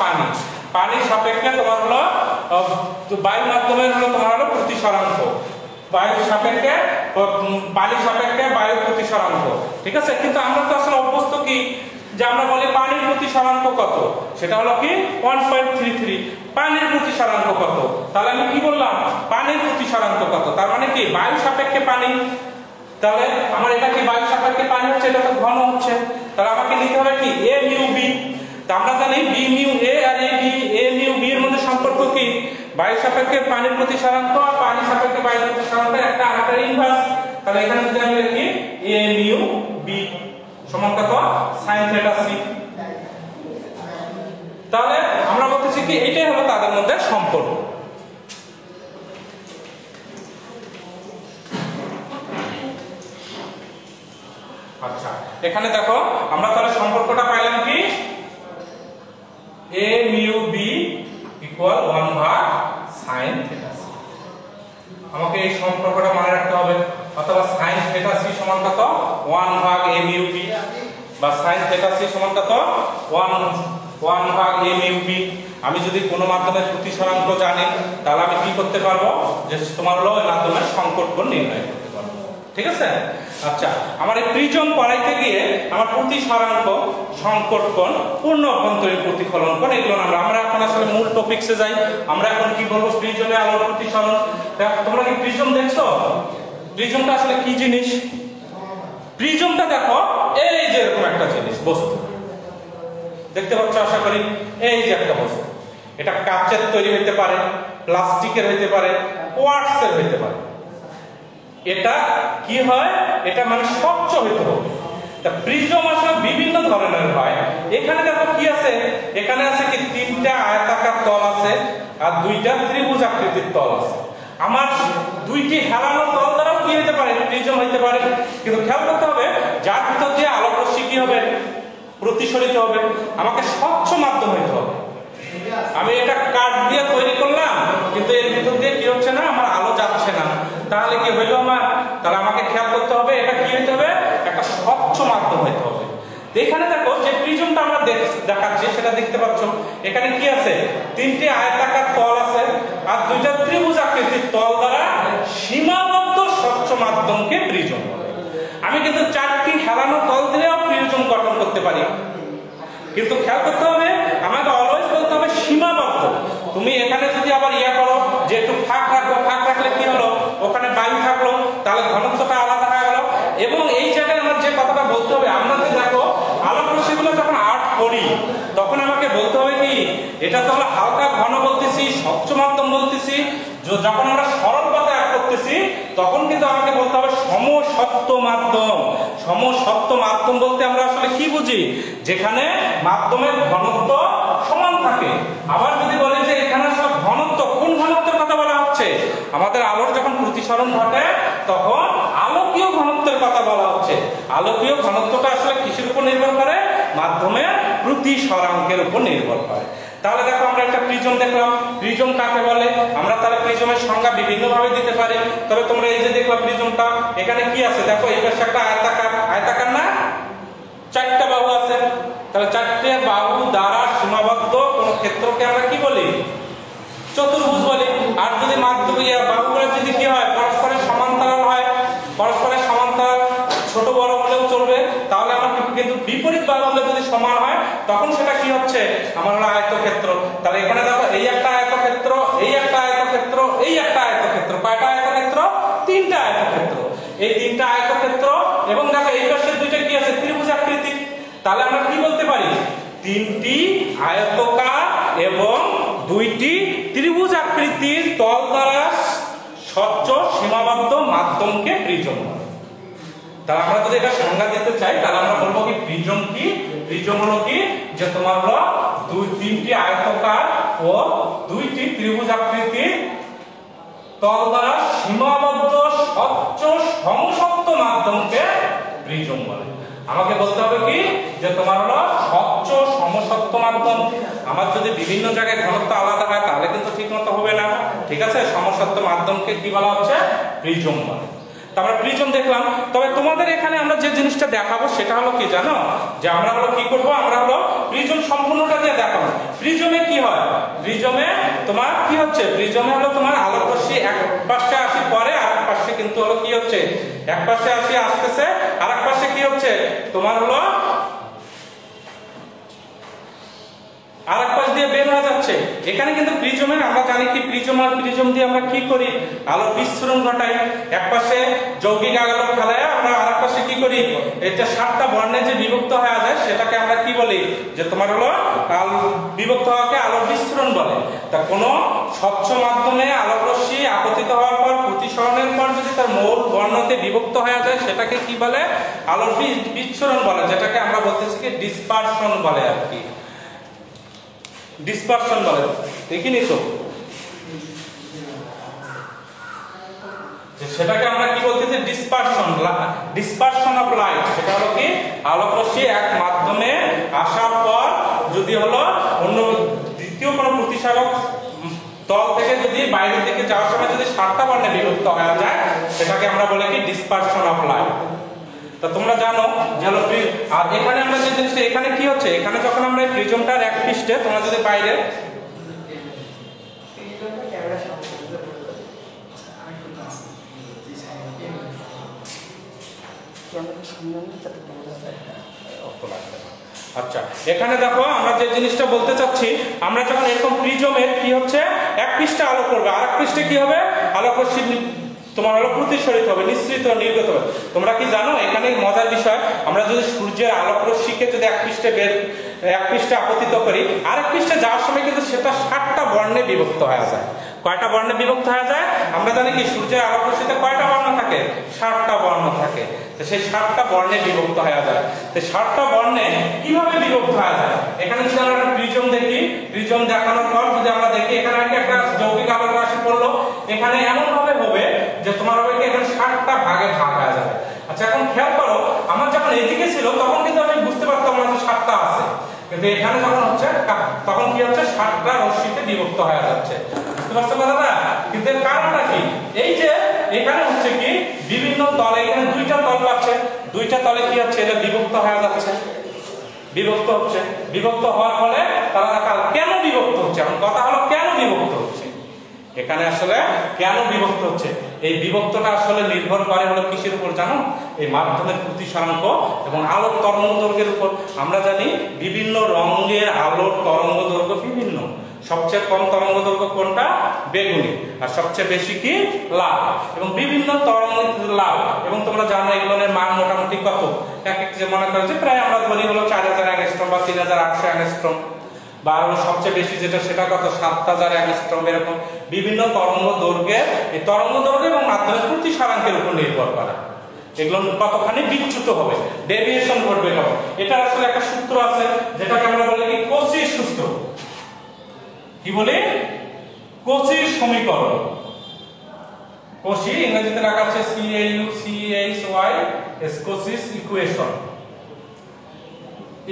পানির সাপেক্ষে তোমার হলো বায়ু মাধ্যমের হলো তোমার হলো প্রতিসরাঙ্ক, বায়ুর সাপেক্ষে পানির সাপেক্ষে বায়ুর প্রতিসরাঙ্ক। ঠিক আছে, কিন্তু আমরা তো আসলে অভ্যস্ত কি যে আমরা বলি পানির প্রতিসরাঙ্ক কত? সেটা হলো কি 1.33। পানির প্রতিসরাঙ্ক কত? তাহলে আমি কি বললাম? পানির প্রতিসরাঙ্ক কত? তার মানে কি বায়ু সাপেক্ষে পানি। তাহলে আমার এটা কি বায়ু সাপেক্ষে পানি হচ্ছে, এটা তো ঘন হচ্ছে। তাহলে আমাকে নিতে হবে কি এ মিউ বি। তা আমরা জানি বি মিউ এ আর এ মিউ বি এর মধ্যে সম্পর্ক কি? বায়ু সাপেক্ষে পানির প্রতিসরাঙ্ক আর পানি সাপেক্ষে বায়ুর প্রতিসরাঙ্কের একটা আরেকটা ইনভার্স। তাহলে এখানে যদি আমি লিখি এ মিউ বি সমান কত? sin theta C. তাহলে আমরা বলতেছি কি এটাই হলো তাদের মধ্যে সম্পর্ক। আচ্ছা, এখানে দেখো আমরা তাহলে সম্পর্কটা পাইলাম কি a mu b equal 1 ভাগ sin থিটা c। আমাকে এই সম্পর্কটা মনে রাখতে হবে, অথবা sin থিটা c সমান কত? 1 ভাগ a mu b। বা sin θc সমান কত 1 ভাগ m u b। আমি যদি কোনো মাধ্যমের প্রতিসরাঙ্ক জানি তাহলে আমি কি করতে পারবো, যে তোমার হলো ওই মাধ্যমের সংকট কোণ নির্ণয় করতে পারবো। ঠিক আছে? আচ্ছা, আমার এই প্রিজম পড়াইতে গিয়ে আমার প্রতিসরাঙ্ক, সংকট কোণ, পূর্ণ অভ্যন্তরীণ প্রতিফলন কোণ এগুলো আমরা এখন আসলে মূল টপিকসে যাই। আমরা এখন কি বলবো, প্রিজমে আলোর প্রতিসরণ। তোমরা কি প্রিজম দেখছো? প্রিজমটা আসলে কি জিনিস? প্রিজমটা দেখো এই যে এরকম একটা জিনিস, বস্তু দেখতে পাচ্ছ আশা করি। এই যে একটা বস্তু, এটা কাচের তৈরি হতে পারে, প্লাস্টিকের হতে পারে, কোয়ার্টসের হতে পারে। এটা কি হয়, এটা মানে স্বচ্ছ হতে হবে। তা প্রিজম আসলে বিভিন্ন ধরনের হয়। এখানে দেখো কি আছে, এখানে আছে কি তিনটা আয়তাকার তল আছে আর দুইটা ত্রিভুজ আকৃতির তল আছে। আমার দুইটি হেলানো তল দ্বারাও কি হতে পারে, প্রিজম হতে পারে। কিন্তু খেয়াল করতে হবে, যার ভিতর দিয়ে আলোক রশ্মি কি হবে, প্রতিসরিত হবে, আমাকে স্বচ্ছ মাধ্যম হতে হবে। আমি এটা কাঠ দিয়ে তৈরি করলাম, কিন্তু এর ভিতর দিয়ে কি হচ্ছে না, আমার আলো যাচ্ছে না, তাহলে কি হইল আমার? তাহলে আমাকে খেয়াল করতে হবে এটা কি হতে হবে, একটা স্বচ্ছ মাধ্যম হতে হবে। এখানে দেখো যে প্রিজমটা আমরা দেখাচ্ছি সেটা দেখতে পাচ্ছ, এখানে কি আছে, তিনটি আয়তাকার তল আছে আর দুইটা ত্রিভুজ আকৃতির তল দ্বারা সীমাবদ্ধ স্বচ্ছ মাধ্যমকে প্রিজম বলে। আমি কিন্তু চারটি হেলানো তল দিলেও প্রিজম গঠন করতে পারি, কিন্তু খেয়াল করতে হবে আমাকে অলওয়েজ বলতে হবে সীমাবদ্ধ। তুমি এখানে যদি আবার ইয়া করো যে একটু ফাঁক রাখো, ফাঁক রাখলে কি হলো, ওখানে বায়ু থাকলো, তাহলে ঘনত্বটা আলাদা হয়ে গেল। এবং এই জায়গায় আমার যে কথাটা বলতে হবে, আমরা যে দেখো আলোক রশ্মিগুলো যখন আর্ট করি তখন আমাকে বলতে হবে কি, এটা তো হলো হালকা ঘন বলতেছি, স্বচ্ছ মাধ্যম বলতেছি। যখন আমরা সরল পথে আর্ট করতেছি তখন কিন্তু আমাকে বলতে হবে সমসত্ব মাধ্যম। সমসত্ব মাধ্যম বলতে আমরা আসলে কি বুঝি, যেখানে মাধ্যমের ঘনত্ব সমান থাকে। আবার যদি বলি যে এখানে সব ঘনত্ব, কোন ঘনত্বের কথা বলা হচ্ছে, আমাদের আলোর যখন প্রতিসরণ ঘটে তখন আলোকীয় ঘনত্বের কথা বলা হচ্ছে। আলোকীয় ঘনত্বটা আসলে কিসের উপর নির্ভর করে, মাধ্যমের প্রতিসরাঙ্কের উপর নির্ভর করে। তাহলে দেখো আমরা একটা প্রিজম দেখলাম, প্রিজম কাকে বলে, আমরা তাহলে প্রিজমের সংজ্ঞা বিভিন্ন ভাবে দিতে পারি। তবে তোমরা এই যে দেখলাম প্রিজমটা, এখানে কি আছে দেখো, এই পাশে একটা আয়তাকার, আয়তাকার না, চারটা বাহু আছে, তাহলে চারটে বাহু দ্বারা সীমাবদ্ধ কোন ক্ষেত্রকে আমরা কি বলি, চতুর্ভুজ বলি। আর যদি মাধ্যম বাহুগুলো যদি কি হয়, পরস্পরের সমান্তরাল হয়, পরস্পরের সমান্তরাল ছোট বড় হলেও চলবে, তাহলে আমার কিন্তু বিপরীত বাহুগুলো যদি সমান হয় তখন সেটা কি হচ্ছে, আমার হলো আয়তক্ষেত্র। তাহলে এখানে দেখো এই একটা আয়তক্ষেত্র, এই একটা আয়তক্ষেত্র, এই একটা আয়তক্ষেত্র, কয়টা আয়তক্ষেত্র, তিনটা আয়তক্ষেত্র। এই তিনটা আয়তক্ষেত্র এবং দেখো এই পাশে দুইটা কি আছে, ত্রিভুজ আকৃতি। তাহলে আমরা কি বলতে পারি, তিনটি আয়তকার এবং দুইটি ত্রিভুজ আকৃতির তল দ্বারা স্বচ্ছ সীমাবদ্ধ মাধ্যমকে প্রিজম বলে। তাহলে আমরা যদি এটা সংজ্ঞা দিতে চাই তাহলে আমরা বলবো কি, প্রিজম কি, প্রিজম হলো কি, যে তোমার হলো তিনটি আয়তকার ও দুইটি ত্রিভুজ আকৃতির তল দ্বারা সীমাবদ্ধ স্বচ্ছ সমসত্ব মাধ্যমকে প্রিজম বলে। আমাকে বলতে হবে কি, যে তোমার হলো স্বচ্ছ সমসত্ব মাধ্যম। আমার যদি বিভিন্ন জায়গায় ঘনত্ব আলাদা হয় তাহলে কিন্তু ঠিক মতো হবে না, ঠিক আছে? সমসত্ব মাধ্যমকে কি বলা হচ্ছে, প্রিজম বলে। আমরা প্রিজম দেখলাম। তবে তোমাদের এখানে আমরা যে জিনিসটা দেখাবো সেটা হলো কি জানো, যে আমরা হলো কি করব, আমরা হলো প্রিজম সম্পূর্ণটা দিয়ে দেখাবো। প্রিজমে কি হয়, প্রিজমে তোমার কি হচ্ছে, প্রিজমে হলো তোমার আলোক রশ্মি এক পাশে আসি পরে আরেক পাশে কিন্তু হলো কি হচ্ছে, এক পাশে আসি আসতেছে আরেক পাশে কি হচ্ছে, তোমার হলো আরেক পাশ দিয়ে বের হয়ে যাচ্ছে। এখানে কিন্তু প্রিজমের আমরা জানি কি, প্রিজম আর প্রিজম দিয়ে আমরা কি করি, আলোর বিচ্ছুরণ ঘটাই। এক পাশে যৌগিক আলোক ফেলায় আমরা আরেক পাশে কি করি, এটা 7টা বর্ণে যে বিভক্ত হয়ে যায় সেটাকে আমরা কি বলি, যে তোমার হলো বিভক্ত হওয়াকে আলোর বিচ্ছুরণ বলে। তা কোনো স্বচ্ছ মাধ্যমে আলোক রশ্মি আপতিত হওয়ার পর প্রতিসরণের পর যদি তার মূল বর্ণতে বিভক্ত হয়ে যায় সেটাকে কি বলে, আলোর বিচ্ছুরণ বলে, যেটাকে আমরা বলতেছি কি ডিসপারশন বলে আর কি, ডিসপারশন বলে। দেখিনি তো, সেটাকে আমরা কি বলতেছি, ডিসপারশন, ডিসপারশন অফ লাইট। সেটা হলো কি, আলোক রশ্মি এক মাধ্যমে আসার পর যদি হলো অন্য দ্বিতীয় কোনো প্রতিসারক তল থেকে যদি বাইরে থেকে যাওয়ার সময় যদি 7টা বর্ণে বিভক্ত হয়ে যায় সেটাকে আমরা বলি কি, ডিসপারশন অফ লাইট। তো তা তোমরা জানো যে হলো আর এখানে আমরা যে জিনিসটা এখানে কি হচ্ছে, এখানে যখন আমরা এই প্রিজমটার এক পৃষ্ঠে তোমরা যদি বাইরে আচ্ছা এখানে দেখো আমরা যে জিনিসটা বলতে চাচ্ছি, আমরা যখন এরকম প্রিজমের কি হচ্ছে এক পৃষ্ঠে আলো করবে, আর এক পৃষ্ঠে কি হবে আলোক রশ্মি তোমার হলো প্রতিসরিত হবে, নিঃসৃত নির্গত হবে। তোমরা কি জানো এখানে মজার বিষয়, আমরা যদি সূর্যের আলোক রশ্মিকে যদি এক পৃষ্ঠে আপতিত করি, আরেক পৃষ্ঠে যাওয়ার সময় কিন্তু সেটা 7টা বর্ণে বিভক্ত হয়ে যায়। কয়টা বর্ণে বিভক্ত হয়ে যায়? আমরা জানি কি সূর্যের আলোক রশ্মিতে কয়টা বর্ণ থাকে? 7টা বর্ণ থাকে। তো সেই 7টা বর্ণে বিভক্ত হয়ে যায়। তো 7টা বর্ণে কিভাবে বিভক্ত হয়ে যায়? এখানে যদি আমরা একটা প্রিজম দেখি, প্রিজম দেখানোর পর যদি আমরা দেখি এখানে একটা যৌগিক আলোক রাশি পড়লো, এখানে এমন ভাবে হবে যে তোমার হবে কি এখানে 7টা ভাগে ভাগ হয়ে যাবে। আচ্ছা এখন খেয়াল করো, আমার যখন এদিকে ছিল তখন কিন্তু আমি বুঝতে পারতাম না যে 7টা আছে, কিন্তু এখানে যখন হচ্ছে তখন কি হচ্ছে 7টা রশ্মিতে বিভক্ত হয়ে যাচ্ছে। বুঝতে পারছো কথাটা? কিন্তু এর কারণটা কি? এই যে এখানে হচ্ছে কি বিভিন্ন তলে, এখানে 2টা তল আছে, 2টা তলে কি হচ্ছে এটা বিভক্ত হয়ে যাচ্ছে, বিভক্ত হচ্ছে। বিভক্ত হওয়ার ফলে তারা কেন বিভক্ত হচ্ছে? এখন কথা হলো কেন বিভক্ত হচ্ছে, এখানে আসলে কেন বিভক্ত হচ্ছে? এই বিভক্তটা আসলে নির্ভর করে হলো কিসের উপর জানো? এই মাধ্যমের প্রতিসরাঙ্ক এবং আলোর তরঙ্গ দৈর্ঘ্যের উপর। আমরা জানি বিভিন্ন রঙের আলোর তরঙ্গ দৈর্ঘ্য বিভিন্ন, সবচেয়ে কম তরঙ্গ দৈর্ঘ্য কোনটা? বেগুনি, আর সবচেয়ে বেশি কি লাল, এবং বিভিন্ন তরঙ্গ লাল। এবং তোমরা জানো এগুলোর মান মোটামুটি কত, এক এক যে মনে করো যে প্রায় আমরা ধরি হলো 4000 অ্যাংস্ট্রম বা 3800 অ্যাংস্ট্রম, বা সবচেয়ে বেশি যেটা সেটা কত 7000 অ্যাংস্ট্রম। এরকম বিভিন্ন তরঙ্গ দৈর্ঘ্যের, এই তরঙ্গ দৈর্ঘ্য এবং মাধ্যমের প্রতিসরাঙ্কের উপর নির্ভর করে এগুলো কতখানি বিচ্যুত হবে, ডেভিয়েশন ঘটবে কেমন। এটা আসলে একটা সূত্র আছে যেটাকে আমরা বলি কি কচির সূত্র। কি বলি? কচির সমীকরণ। কচি ইংরেজিতে লেখা আছে CAUCHY, কচিস ইকুয়েশন।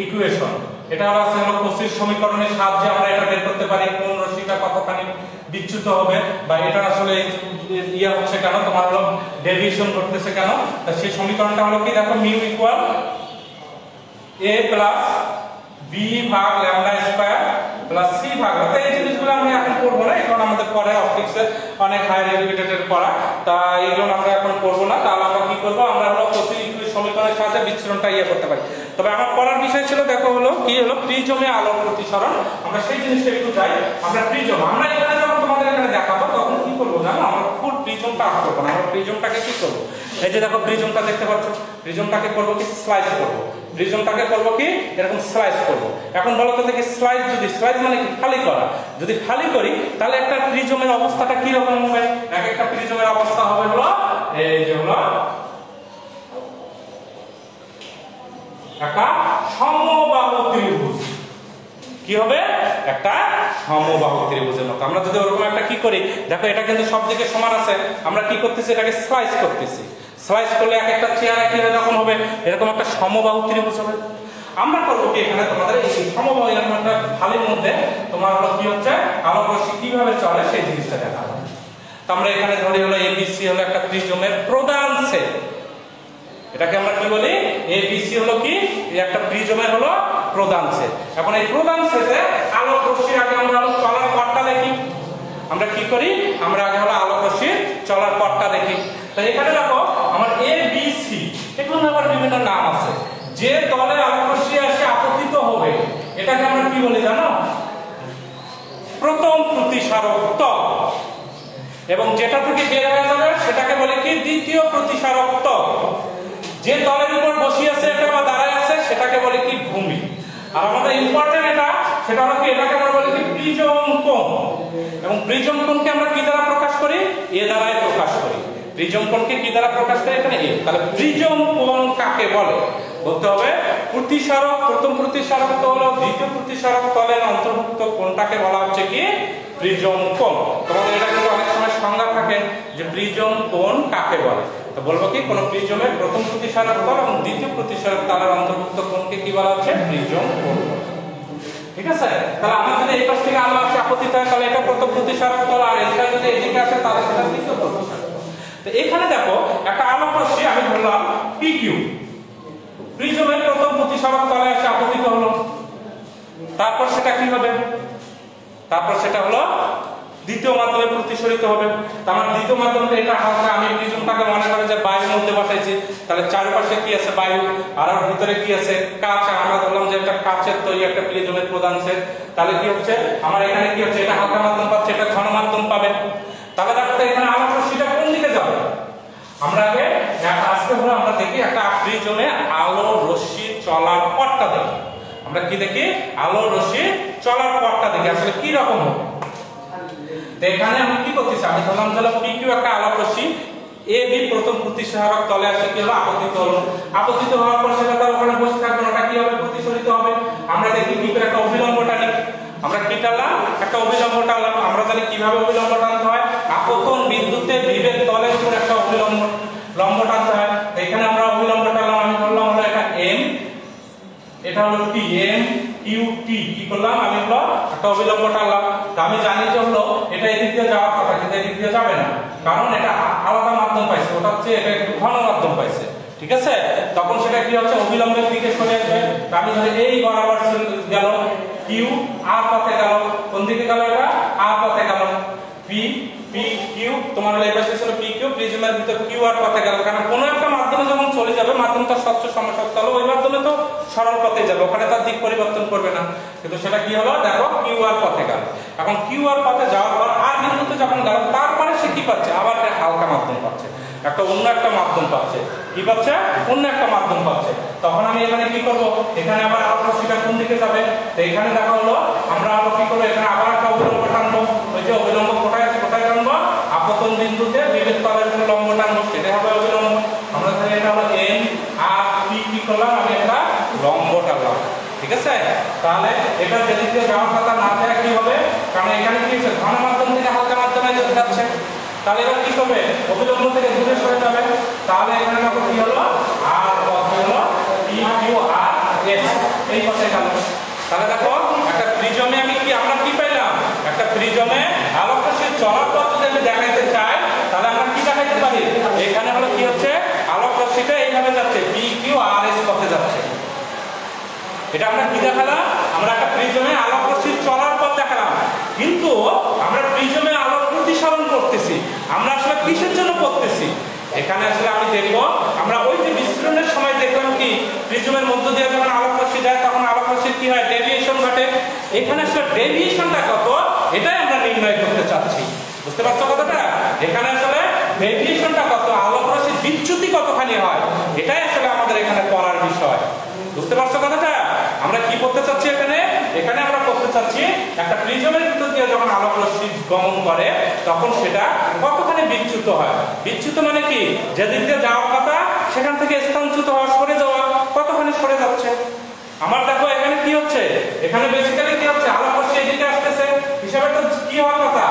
ইকুয়েশন এটা হলো কচির সমীকরণের সাহায্যে আমরা এটা বের করতে পারি কোন রশ্মিটা কতখানি বিচ্যুত হবে, বা এটা আসলে ইয়া হচ্ছে কেন, তোমার হলো ডেভিয়েশন করতেছে কেন। তা সেই সমীকরণটা হলো কি দেখো, mu equal a plus b ভাগ ল্যামডা স্কয়ার প্লাস c ভাগ। তো এই জিনিসগুলো আমি এখন করব না, এখন আমাদের পরে অপটিক্সের অনেক হায়ার এডুকেটেড পড়া, তা এগুলো আমরা এখন করব না। তাহলে আমরা কি করব, আমরা হলো কচি সমীকরণের সাহায্যে বিচ্ছুরণটা ইয়ে করতে পারি। তবে আমার পড়ার বিষয় ছিল দেখো হলো কি হলো প্রিজমে আলোর প্রতিসরণ। আমরা সেই জিনিসটা একটু যাই। আমরা প্রিজম, আমরা এখানে যখন তোমাদের এখানে দেখাবো তখন কি করব জানো, আমরা ফুল প্রিজমটা আঁক করব না, আমরা প্রিজমটাকে কি করব, এই যে দেখো প্রিজমটা দেখতে পাচ্ছ, প্রিজমটাকে করব কি স্লাইস করব, প্রিজমটাকে করব কি এরকম স্লাইস করব। এখন বলো তো দেখি স্লাইস, যদি স্লাইস মানে কি ফালি করা, যদি ফালি করি তাহলে একটা প্রিজমের অবস্থাটা কি রকম হবে? এক একটা প্রিজমের অবস্থা হবে হলো এই যে হলো একটা সমবাহু ত্রিভুজ। কি হবে? একটা সমবাহু ত্রিভুজের মতো। আমরা যদি ওরকম একটা কি করি, দেখো এটা কিন্তু সব দিকে সমান আছে, আমরা কি করতেছি এটাকে স্লাইস করতেছি। স্লাইস করলে এক একটা চেহারা কি রকম হবে, এরকম একটা সমবাহু ত্রিভুজ হবে। আমরা করবো কি এখানে তোমাদের এই সমবাহু এরকম একটা ফালির মধ্যে তোমার হলো কি হচ্ছে আলোক রশ্মি কিভাবে চলে সেই জিনিসটা দেখা হবে। তো আমরা এখানে ধরি হলো ABC হলো একটা প্রিজমের প্রধান সেট, এটাকে আমরা কি বলি ABC হলো কি একটা প্রিজমের হলো প্রধান সেট। এখন এই প্রধান সেটে আলোক রশ্মির আগে আমরা হলো চলার পথটা দেখি। আমরা কি করি, আমরা আগে হলো আলোক রশ্মির চলার পথটা দেখি। তো এখানে দেখো আমার ABC, এগুলো আবার বিভিন্ন নাম আছে। যে তলে আলোক রশ্মি এসে আপতিত হবে এটাকে আমরা কি বলি জানো, প্রথম প্রতিসারক তল, এবং যেটা থেকে বের হয়ে যাবে সেটাকে বলে কি দ্বিতীয় প্রতিসারক তল। যে তলের উপর বসে আছে এটা বা দাঁড়ায় আছে সেটাকে বলে কি ভূমি। আর আমাদের ইম্পর্টেন্ট এটা, সেটা হলো কি এটাকে আমরা বলি কি প্রিজম কোণ। এবং প্রিজম কোণকে আমরা কি দ্বারা প্রকাশ করি, এ দ্বারাই প্রকাশ করি। প্রিজম কোণকে কি দ্বারা প্রকাশ করি, এখানে এ। তাহলে প্রিজম কোণ কাকে বলে বলতে হবে, প্রতিসারক প্রথম প্রতিসারক তল ও দ্বিতীয় প্রতিসারক তলের অন্তর্ভুক্ত কোণটাকে বলা হচ্ছে কি প্রিজম কোণ। তোমাদের এটা কিন্তু অনেক সময় সংজ্ঞা থাকে যে প্রিজম কোণ কাকে বলে। তো বলবো কি কোন প্রিজমের প্রথম প্রতিসারক তল এবং দ্বিতীয় প্রতিসারক তলের অন্তর্ভুক্ত কোণকে কি বলা হচ্ছে, প্রিজম কোণ। ঠিক আছে? তাহলে আমরা যদি এই পাশ থেকে আলো আসে আপতিত হয় তাহলে এটা প্রথম প্রতিসারক তল, আর এটা যদি এদিকে আসে তাহলে সেটা দ্বিতীয় প্রতিসারক তল। তো এখানে দেখো একটা আলোক রশ্মি আমি ধরলাম PQ, প্রিজমের প্রথম প্রতিসরক তলে এসে আপতিত হলো, তারপর সেটা কি হবে, তারপর সেটা হলো দ্বিতীয় মাধ্যমে প্রতিসরিত হবে। তার দ্বিতীয় মাধ্যমে এটা হালকা, আমি প্রিজমটাকে মনে করে যে বায়ুর মধ্যে বসাইছি, তাহলে চারপাশে কি আছে বায়ু, আর ওর ভিতরে কি আছে কাঁচ। আমরা ধরলাম যে একটা কাঁচের তৈরি একটা প্রিজমের প্রধান সেট, তাহলে কি হচ্ছে আমার এখানে কি হচ্ছে, এটা হালকা মাধ্যম পাচ্ছে, এটা ঘন মাধ্যম পাবে। তাহলে দেখো এখানে আলোক রশ্মিটা কোন দিকে যাবে, আমরা আগে আজকে হলো আমরা দেখি একটা প্রিজমে আলো রশ্মি চলার পথটা দেখি। আমরা কি দেখি, আলো রশ্মি চলার পথটা দেখি আসলে কি রকম হবে। তো এখানে আমি কি করতেছি, আমি ধরলাম যে PQ একটা আলোক রশ্মি AB প্রথম প্রতিসরক তলে আসে কি হলো আপতিত হলো, আপতিত হওয়ার পর সেটা তার ওখানে বসে থাকবে, ওটা কি হবে প্রতিসরিত হবে। আমরা দেখি কি করে একটা অভিলম্ব টানি, আমরা কি টানলাম একটা অভিলম্ব টানলাম। আমরা জানি কিভাবে অভিলম্ব টানতে হয়, আপতন বিন্দুতে বিভেদ তলের উপর একটা অভিলম্ব লম্ব টানতে হয়। এখানে আমরা অভিলম্ব টানলাম, আমি ধরলাম হলো এটা M, এটা হলো T, M Q T, কি করলাম আমি হলো একটা অভিলম্ব টানলাম। তো আমি জানি যে হলো এটা এদিক দিয়ে যাওয়ার কথা, কিন্তু এদিক দিয়ে যাবে না, কারণ এটা আলাদা মাধ্যম পাইছে, ওটা হচ্ছে এটা একটু ঘন মাধ্যম পাইছে, ঠিক আছে। তখন সেটা কি হচ্ছে অভিলম্বের দিকে সরে আসবে। আমি ধরে এই বরাবর গেল Q, আর পথে গেল, কোন দিকে গেল এটা আর পথে গেল, P P Q, তোমার এই পাশে ছিল PQ, প্রিজমের ভিতর Q আর পথে গেল, কারণ কোন একটা মাধ্যমে যখন চলে যাবে মাধ্যমটা স্বচ্ছ সমসত্ব হলো, ওই মাধ্যমে তো সরল পথে যাবে, ওখানে তার দিক পরিবর্তন করবে না। কিন্তু সেটা কি হলো দেখো Q আর পথে গেল। এখন Q আর পথে যাওয়ার পর আর বিন্দুতে যখন গেল, তারপরে সে কি পাচ্ছে, আবার হালকা মাধ্যম পাচ্ছে, একটা অন্য একটা মাধ্যম পাচ্ছে, কি পাচ্ছে অন্য একটা মাধ্যম পাচ্ছে। তখন আমি এখানে কি করব, এখানে আবার আলোক রশ্মিটা কোন দিকে যাবে, তো এখানে দেখা হলো আমরা আবার কি করব, এখানে আবার একটা অভিলম্ব টানবো। ওই যে অভিলম্ব কোথায় কোথায় টানবো, আপতন বিন্দুতে বিভেদ তলের উপর লম্ব টানবো, সেটা হবে অভিলম্ব। আমরা তাহলে এটা হলো M আর P, কি করলাম আমি একটা লম্ব টানলাম, ঠিক আছে। তাহলে এটা যেদিক দিয়ে যাওয়ার কথা না যায় কি হবে, কারণ এখানে কি হচ্ছে ঘন মাধ্যম থেকে হালকা মাধ্যমে যাচ্ছে, তাহলে এবার কি হবে অভিলম্ব থেকে দূরে সরে যাবে। তাহলে এখানে দেখো কি হলো আর পথ হলো PQRS, এই পথে গেল। তাহলে দেখো একটা প্রিজমে আমি কি আমরা কি পাইলাম, একটা প্রিজমে আলোক রশ্মির চলার পথ যদি আমি দেখাইতে চাই, তাহলে আমরা কি দেখাইতে পারি, এখানে হলো কি হচ্ছে আলোক রশ্মিটা এইভাবে যাচ্ছে, PQRS পথে যাচ্ছে। এটা আমরা কি দেখালাম, আমরা একটা প্রিজমে আলোক রশ্মির চলার পথ দেখালাম, কিন্তু আমরা প্রিজমে আলোক প্রতিসরণ করতেছি, আমরা আসলে কিসের জন্য করতেছি, এখানে আসলে আমি দেখব আমরা ওই যে বিস্ফোরণের সময় দেখলাম কি প্রিজমের মধ্য দিয়ে যখন আলোক রশ্মি যায় তখন আলোক রশ্মির কি হয় ডেভিয়েশন ঘটে। এখানে আসলে ডেভিয়েশনটা কত এটাই আমরা নির্ণয় করতে চাচ্ছি, বুঝতে পারছো কথাটা, এখানে আসলে ডেভিয়েশনটা কত, আলোক রশ্মির বিচ্যুতি কতখানি হয়, এটাই আসলে আমাদের এখানে পড়ার বিষয়, বুঝতে পারছো কথাটা। আমরা কি করতে চাচ্ছি এখানে, এখানে আমরা করতে চাচ্ছি একটা প্রিজমের ভিতর দিয়ে যখন আলোক রশ্মি গমন করে তখন সেটা কতখানি বিচ্যুত হয়, বিচ্যুত মানে কি যেদিক দিয়ে যাওয়ার কথা সেখান থেকে স্থানচ্যুত হওয়া, সরে যাওয়া, কতখানি সরে যাচ্ছে। আমার দেখো এখানে কি হচ্ছে, এখানে বেসিক্যালি কি হচ্ছে আলোক রশ্মি এদিকে আসতেছে, হিসাবে তো কি হওয়ার কথা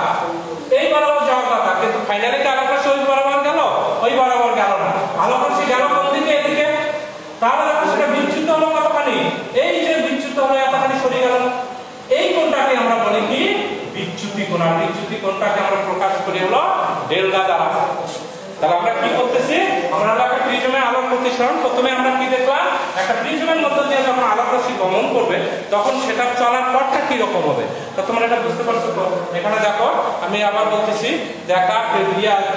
এই বরাবর যাওয়ার কথা, কিন্তু ফাইনালি কি আলোক রশ্মি ওই বরাবর গেল, ওই বরাবর গেল না, আলোক রশ্মি গেল কোন দিকে এদিকে, তাহলে দেখো সেটা বিচ্যুত হলো কতখানি, এই যে বিচ্যুত হলো এতখানি সরে গেল, এই কোণটাকে আমরা বলি কি বিচ্যুতি কোণ, আর বিচ্যুতি কোণটাকে আমরা প্রকাশ করি হলো ডেল্টা দ্বারা। তাহলে আমরা কি করতেছি, আমরা একটা প্রিজমে আলোক প্রতিসরণ, প্রথমে আমরা কি দেখলাম একটা প্রিজমের মধ্য দিয়ে যখন আলোক রশ্মি গমন করবে তখন সেটার চলার পথটা কি রকম হবে, তো তোমরা এটা বুঝতে পারছো তো। এখানে দেখো আমি আবার বলতেছি যে একটা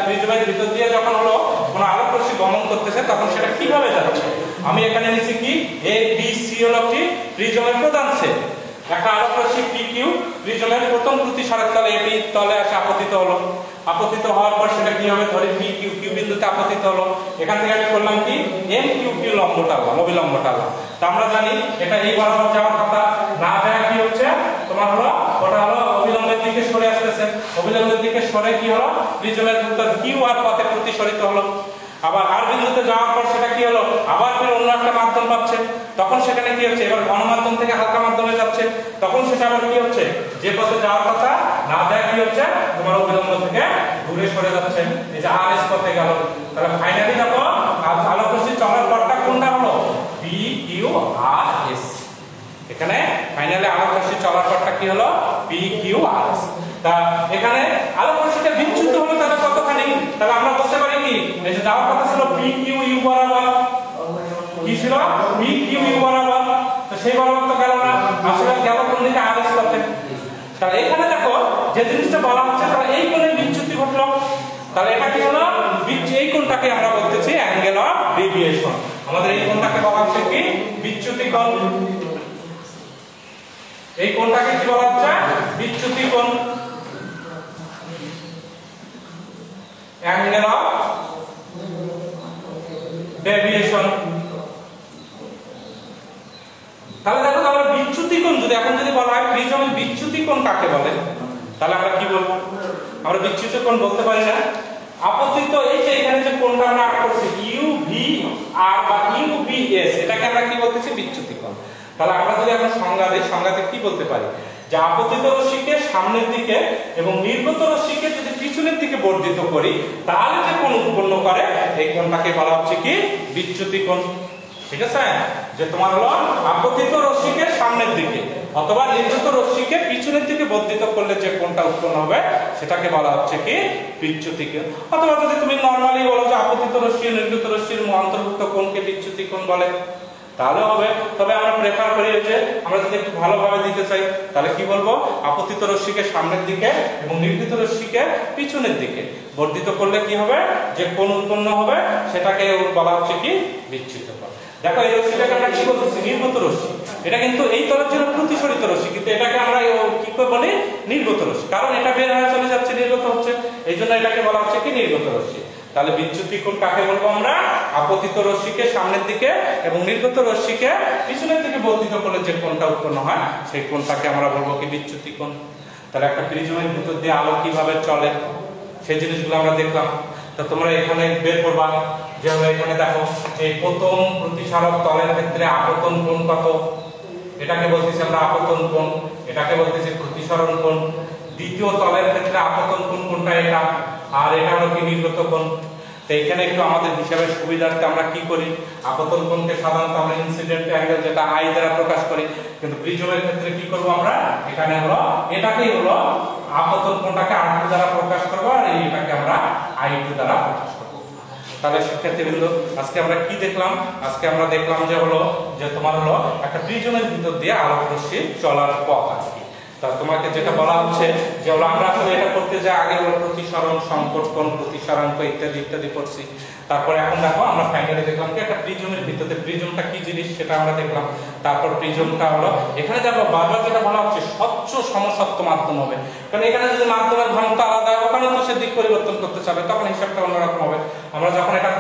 প্রিজমের ভিতর দিয়ে যখন হলো কোন আলোক রশ্মি গমন করতেছে তখন সেটা কিভাবে যাচ্ছে, আমি এখানে নিছি কি A B C হলো কি প্রিজমের প্রধান সেট, একটা আলোক রশ্মি PQ প্রিজমের প্রথম প্রতিসরক তলে AB তলে এসে আপতিত হলো, আপতিত হওয়ার পর সেটা কি হবে ধরি PQ, Q বিন্দুতে আপতিত হলো, এখান থেকে আমি করলাম কি MQQ লম্ব টানলাম, অভিলম্ব টানলাম। তো আমরা জানি এটা এই বরাবর যাওয়ার কথা না যায়, কি হচ্ছে তোমার হলো ওটা হলো অভিলম্বের দিকে সরে আসতেছে, অভিলম্বের দিকে সরে কি হলো প্রিজমের ভিতর Q আর পথে প্রতিসরিত হলো, আবার আর বিন্দুতে যাওয়ার পর সেটা কি হলো আবার ফের অন্য একটা মাধ্যম পাচ্ছে, তখন সেখানে কি হচ্ছে এবার ঘন মাধ্যম থেকে হালকা মাধ্যমে যাচ্ছে, তখন সেটা আবার কি হচ্ছে যে পথে যাওয়ার কথা না যায় কি হচ্ছে তোমার অভিলম্ব থেকে দূরে সরে যাচ্ছে, এই যে RS পথে গেল। তাহলে ফাইনালি দেখো আলোক রশ্মি চলার পথটা কোনটা হলো PQRS, এখানে ফাইনালি আলোক রশ্মি চলার পথটা কি হলো PQRS। তা এখানে আলোক রশ্মিটা বিচ্যুত হলো তাহলে কতখানি, তাহলে আমরা বলতে পারি কি এই যে যাওয়ার কথা ছিল PQU বরাবর, কি ছিল পি কিউ ইউ বরাবর, তো সেই বরাবর তো গেল না, আসলে গেল কোন দিকে আর এস করতে। তাহলে এখানে দেখো যে জিনিসটা বলা হচ্ছে তাহলে এই কোণে বিচ্যুতি ঘটলো, তাহলে এটা কি হলো এই কোণটাকে আমরা বলতেছি অ্যাঙ্গেল অফ ডেভিয়েশন। আমাদের এই কোণটাকে বলা হচ্ছে কি বিচ্যুতি কোণ, এই কোণটাকে কি বলা হচ্ছে বিচ্যুতি কোণ, অ্যাঙ্গেল অফ ডেভিয়েশন। তাহলে দেখো আমরা বিচ্যুতি কোণ যদি এখন যদি বলা হয় প্রিজমের বিচ্যুতি কোণ কাকে বলে, তাহলে আমরা কি বলবো, আমরা বিচ্যুতি কোণ বলতে পারি না। আপতিত এই যে এখানে যে কোণটা আমরা আঁকা করছি ইউ ভি আর বা ইউ ভি এস, এটাকে আমরা কি বলতেছি বিচ্যুতি কোণ। তাহলে আমরা যদি এখন সংজ্ঞা দিই, সংজ্ঞাতে কি বলতে পারি যে আপতিত রশ্মিকে সামনের দিকে এবং নির্গত রশ্মিকে যদি পিছনের দিকে বর্ধিত করি তাহলে যে কোণ উৎপন্ন করে এই কোণটাকে বলা হচ্ছে কি বিচ্যুতি কোণ। ঠিক আছে, যে তোমার হলো আপতিত রশ্মিকে সামনের দিকে অথবা নির্গত রশ্মিকে পিছনের দিকে বর্ধিত করলে যে কোণটা উৎপন্ন হবে সেটাকে বলা হচ্ছে কি বিচ্যুতি কোণ। অথবা যদি তুমি নরমালি বলো যে আপতিত রশ্মি নির্গত রশ্মির অন্তর্ভুক্ত কোণকে বিচ্যুতি কোণ বলে তাহলে হবে। তবে আমরা প্রেফার করি যে আমরা যদি একটু ভালোভাবে দিতে চাই তাহলে কি বলবো আপতিত রশ্মিকে সামনের দিকে এবং নির্গত রশ্মিকে পিছনের দিকে বর্ধিত করলে কি হবে যে কোণ উৎপন্ন হবে সেটাকে বলা হচ্ছে কি বিচ্যুতি কোণ। দেখো এই রশ্মিটাকে আমরা কি বলতেছি নির্গত রশ্মি, এটা কিন্তু এই তলের জন্য প্রতিসরিত রশ্মি, কিন্তু এটাকে আমরা কি করে বলি নির্গত রশ্মি, কারণ এটা বের হয়ে চলে যাচ্ছে নির্গত হচ্ছে, এই জন্য এটাকে বলা হচ্ছে কি নির্গত রশ্মি। তাহলে বিচ্যুতি কোণ কাকে বলবো আমরা আপতিত রশ্মিকে সামনের দিকে এবং নির্গত রশ্মিকে পিছনের দিকে বর্ধিত করলে যে কোণটা উৎপন্ন হয় সেই কোণটাকে আমরা বলবো কি বিচ্যুতি কোণ। তাহলে একটা প্রিজমের ভিতর দিয়ে আলো কিভাবে চলে সেই জিনিসগুলো আমরা দেখলাম। তো তোমরা এখানে বের করবা যে এখানে দেখো এই প্রথম প্রতিসারক তলের ক্ষেত্রে আপতন কোণ কত, এটাকে বলতেছি আমরা আপতন কোণ, এটাকে বলতেছি প্রতিসরণ কোণ। দ্বিতীয় তলের ক্ষেত্রে আপতন কোণ কোনটা এটা, আর এটা হলো কি নির্গত কোণ। তো এখানে একটু আমাদের হিসাবের সুবিধার্থে আমরা কি করি আপতন কোণকে সাধারণত আমরা ইনসিডেন্ট অ্যাঙ্গেল যেটা আই দ্বারা প্রকাশ করি, কিন্তু প্রিজমের ক্ষেত্রে কি করব আমরা এখানে হলো এটাকেই হলো আপতন কোণটাকে R2 দ্বারা প্রকাশ করব আর এটাকে আমরা I2 দ্বারা প্রকাশ করব। তাহলে শিক্ষার্থীবৃন্দ আজকে আমরা কি দেখলাম, আজকে আমরা দেখলাম যে হলো যে তোমার হলো একটা প্রিজমের ভিতর দিয়ে আলোক রশ্মি চলার পথ আর কি। তা তোমাকে যেটা বলা হচ্ছে যে আমরা আসলে এটা করতে যে আগে হলো প্রতিসরণ সংকট কোণ প্রতিসরাঙ্ক ইত্যাদি ইত্যাদি পড়ছি, তারপরে এখন দেখো আমরা ফাইনালি দেখলাম যে একটা প্রিজমের ভিতরে প্রিজমটা কি জিনিস সেটা আমরা দেখলাম। তারপর প্রিজমটা হলো এখানে দেখো বারবার যেটা বলা হচ্ছে স্বচ্ছ সমসত্ব মাধ্যম হবে, কারণ এখানে যদি মাধ্যমের ঘনত্ব আলাদা হয় ওখানে তো সে দিক পরিবর্তন করতে চাবে তখন হিসাবটা অন্যরকম হবে। আমরা যখন এটা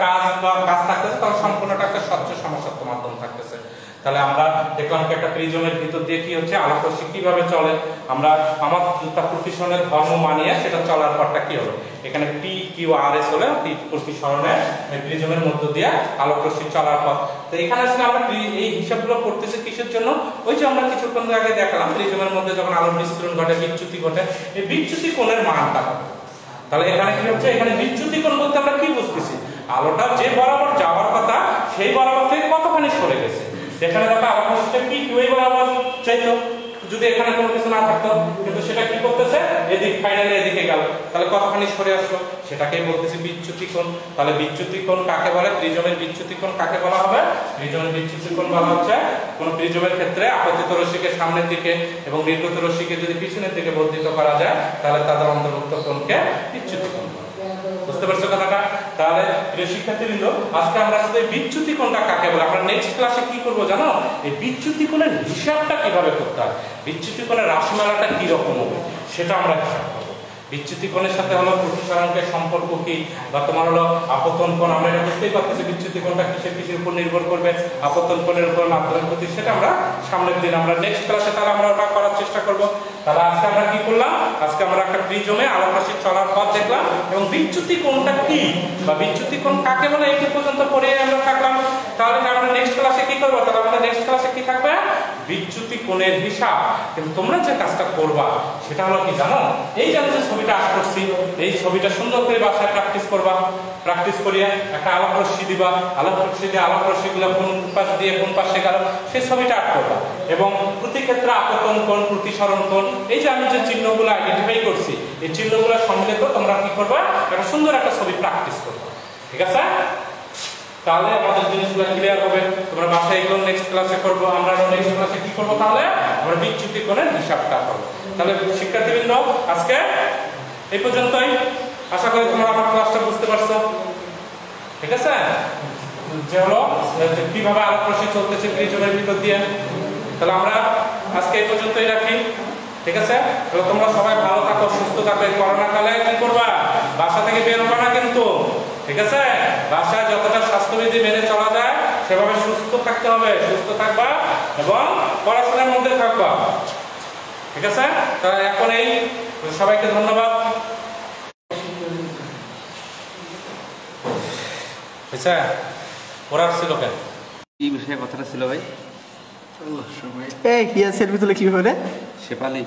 কাজ থাকতেছে তখন সম্পূর্ণটা একটা স্বচ্ছ সমসত্ব মাধ্যম থাকতেছে। তাহলে আমরা দেখলাম যে একটা প্রিজমের ভিতর দিয়ে কি হচ্ছে আলোক রশ্মি কিভাবে চলে, আমরা আমার প্রতিসরণের ধর্ম মানিয়ে সেটা চলার পরটা কি হবে এখানে পি কিউ আর এস হলে প্রতিসরণের প্রিজমের মধ্য দিয়ে আলোক রশ্মি চলার পথ। তো এখানে আসলে আমরা এই হিসাবগুলো করতেছি কিসের জন্য, ওই যে আমরা কিছুক্ষণ আগে দেখালাম প্রিজমের মধ্যে যখন আলোর বিস্ফোরণ ঘটে বিচ্যুতি ঘটে এই বিচ্যুতি কোণের মানটা কত। তাহলে এখানে কি হচ্ছে এখানে বিচ্যুতি কোণ বলতে আমরা কি বুঝতেছি আলোটা যে বরাবর যাওয়ার কথা সেই বরাবর থেকে কতখানি সরে গেছে। এখানে দেখো আলোক রশ্মিটা পি কিউ বরাবর চাইতো যদি এখানে কোনো কিছু না থাকতো, কিন্তু সেটা কি করতেছে এদিক ফাইনালি এদিকে গেল, তাহলে কতখানি সরে আসলো সেটাকেই বলতেছি বিচ্যুতি কোণ। তাহলে বিচ্যুতি কোণ কাকে বলে, প্রিজমের বিচ্যুতি কোণ কাকে বলা হবে, প্রিজমের বিচ্যুতি কোণ বলা হচ্ছে কোন প্রিজমের ক্ষেত্রে আপতিত রশ্মিকে সামনের দিকে এবং নির্গত রশ্মিকে যদি পিছনের দিকে বর্ধিত করা যায় তাহলে তাদের অন্তর্ভুক্ত কোণকে বিচ্যুতি কোণ বলে। বুঝতে পারছো কথাটা? তাহলে প্রিয় শিক্ষার্থীবৃন্দ আজকে আমরা শুধু বিচ্যুতি কোণটা কাকে বলে, আমরা নেক্সট ক্লাসে কি করব জানো, এই বিচ্যুতি কোণের হিসাবটা কিভাবে করতে হয়, বিচ্যুতি কোণের রাশিমালাটা কি রকম হবে সেটা আমরা হিসাব করব। বিচ্যুতি কোণের সাথে হলো প্রতিসরাঙ্কের সম্পর্ক কি, বা তোমার হলো আপতন কোণ, আমরা এটা বুঝতেই পারতেছি বিচ্যুতি কোণটা কিসের উপর নির্ভর করবে, আপতন কোণের উপর মাধ্যমের প্রতি, সেটা আমরা সামনের দিন আমরা নেক্সট ক্লাসে তাহলে আমরা ওটা করার চেষ্টা করব। তাহলে আজকে আমরা কি করলাম, আজকে আমরা একটা প্রিজমে আলোক রশ্মি চলার পথ দেখলাম এবং বিচ্যুতি কোণটা কি বা বিচ্যুতি কোণ কাকে বলে এই পর্যন্ত পড়ে আমরা থাকলাম। তাহলে আমরা নেক্সট ক্লাসে কি করব, তাহলে আমরা নেক্সট ক্লাসে কি থাকবে বিচ্যুতি কোণের হিসাব। কিন্তু তোমরা যে কাজটা করবা সেটা হলো কি জানো, এই যে আমি ছবিটা আঁক করছি এই ছবিটা সুন্দর করে বাসায় প্র্যাকটিস করবা, প্র্যাকটিস করিয়া একটা আলোক রশ্মি দিবা, আলোক রশ্মি দিয়ে আলোক রশ্মিগুলো কোন পাশ দিয়ে কোন পাশে গেল সেই ছবিটা আঁক করবা এবং প্রতি ক্ষেত্রে আপতন কোণ প্রতিসরণ কোণ এই যে আমি যে চিহ্নগুলো আইডেন্টিফাই করছি এই চিহ্নগুলো সম্মিলিত তোমরা কি করবা একটা সুন্দর একটা ছবি প্র্যাকটিস করবা। ঠিক আছে? তাহলে আমাদের জিনিসগুলো ক্লিয়ার হবে। তোমরা বাসায় এগুলো নেক্সট ক্লাসে করব। আমরা নেক্সট ক্লাসে কি করব তাহলে আমরা বিচ্যুতি কোণের হিসাবটা করব। তাহলে শিক্ষার্থীবৃন্দ আজকে এই পর্যন্তই। আশা করি তোমরা আমার ক্লাসটা বুঝতে পারছো। ঠিক আছে, যে হলো কিভাবে আলোক রশ্মি চলতেছে প্রিজমের ভিতর দিয়ে। তাহলে আমরা আজকে এই পর্যন্তই রাখি। ঠিক আছে, তাহলে তোমরা সবাই ভালো থাকো, সুস্থ থাকো। করোনা কালে কি করবা, বাসা থেকে বের হবে না কিন্তু। ঠিক আছে, বাসায় যতটা স্বাস্থ্যবিধি মেনে চলা যায় সেভাবে সুস্থ থাকতে হবে। সুস্থ থাকবা এবং পড়াশোনার মধ্যে থাকবা। ঠিক আছে, তাহলে এখন এই সবাইকে ধন্যবাদ। আচ্ছা, ওরা ছিল কেন, কি বিষয়ে কথাটা ছিল ভাই? এই ইয়াসের ভিতরে কি হবে রে? শেফালি।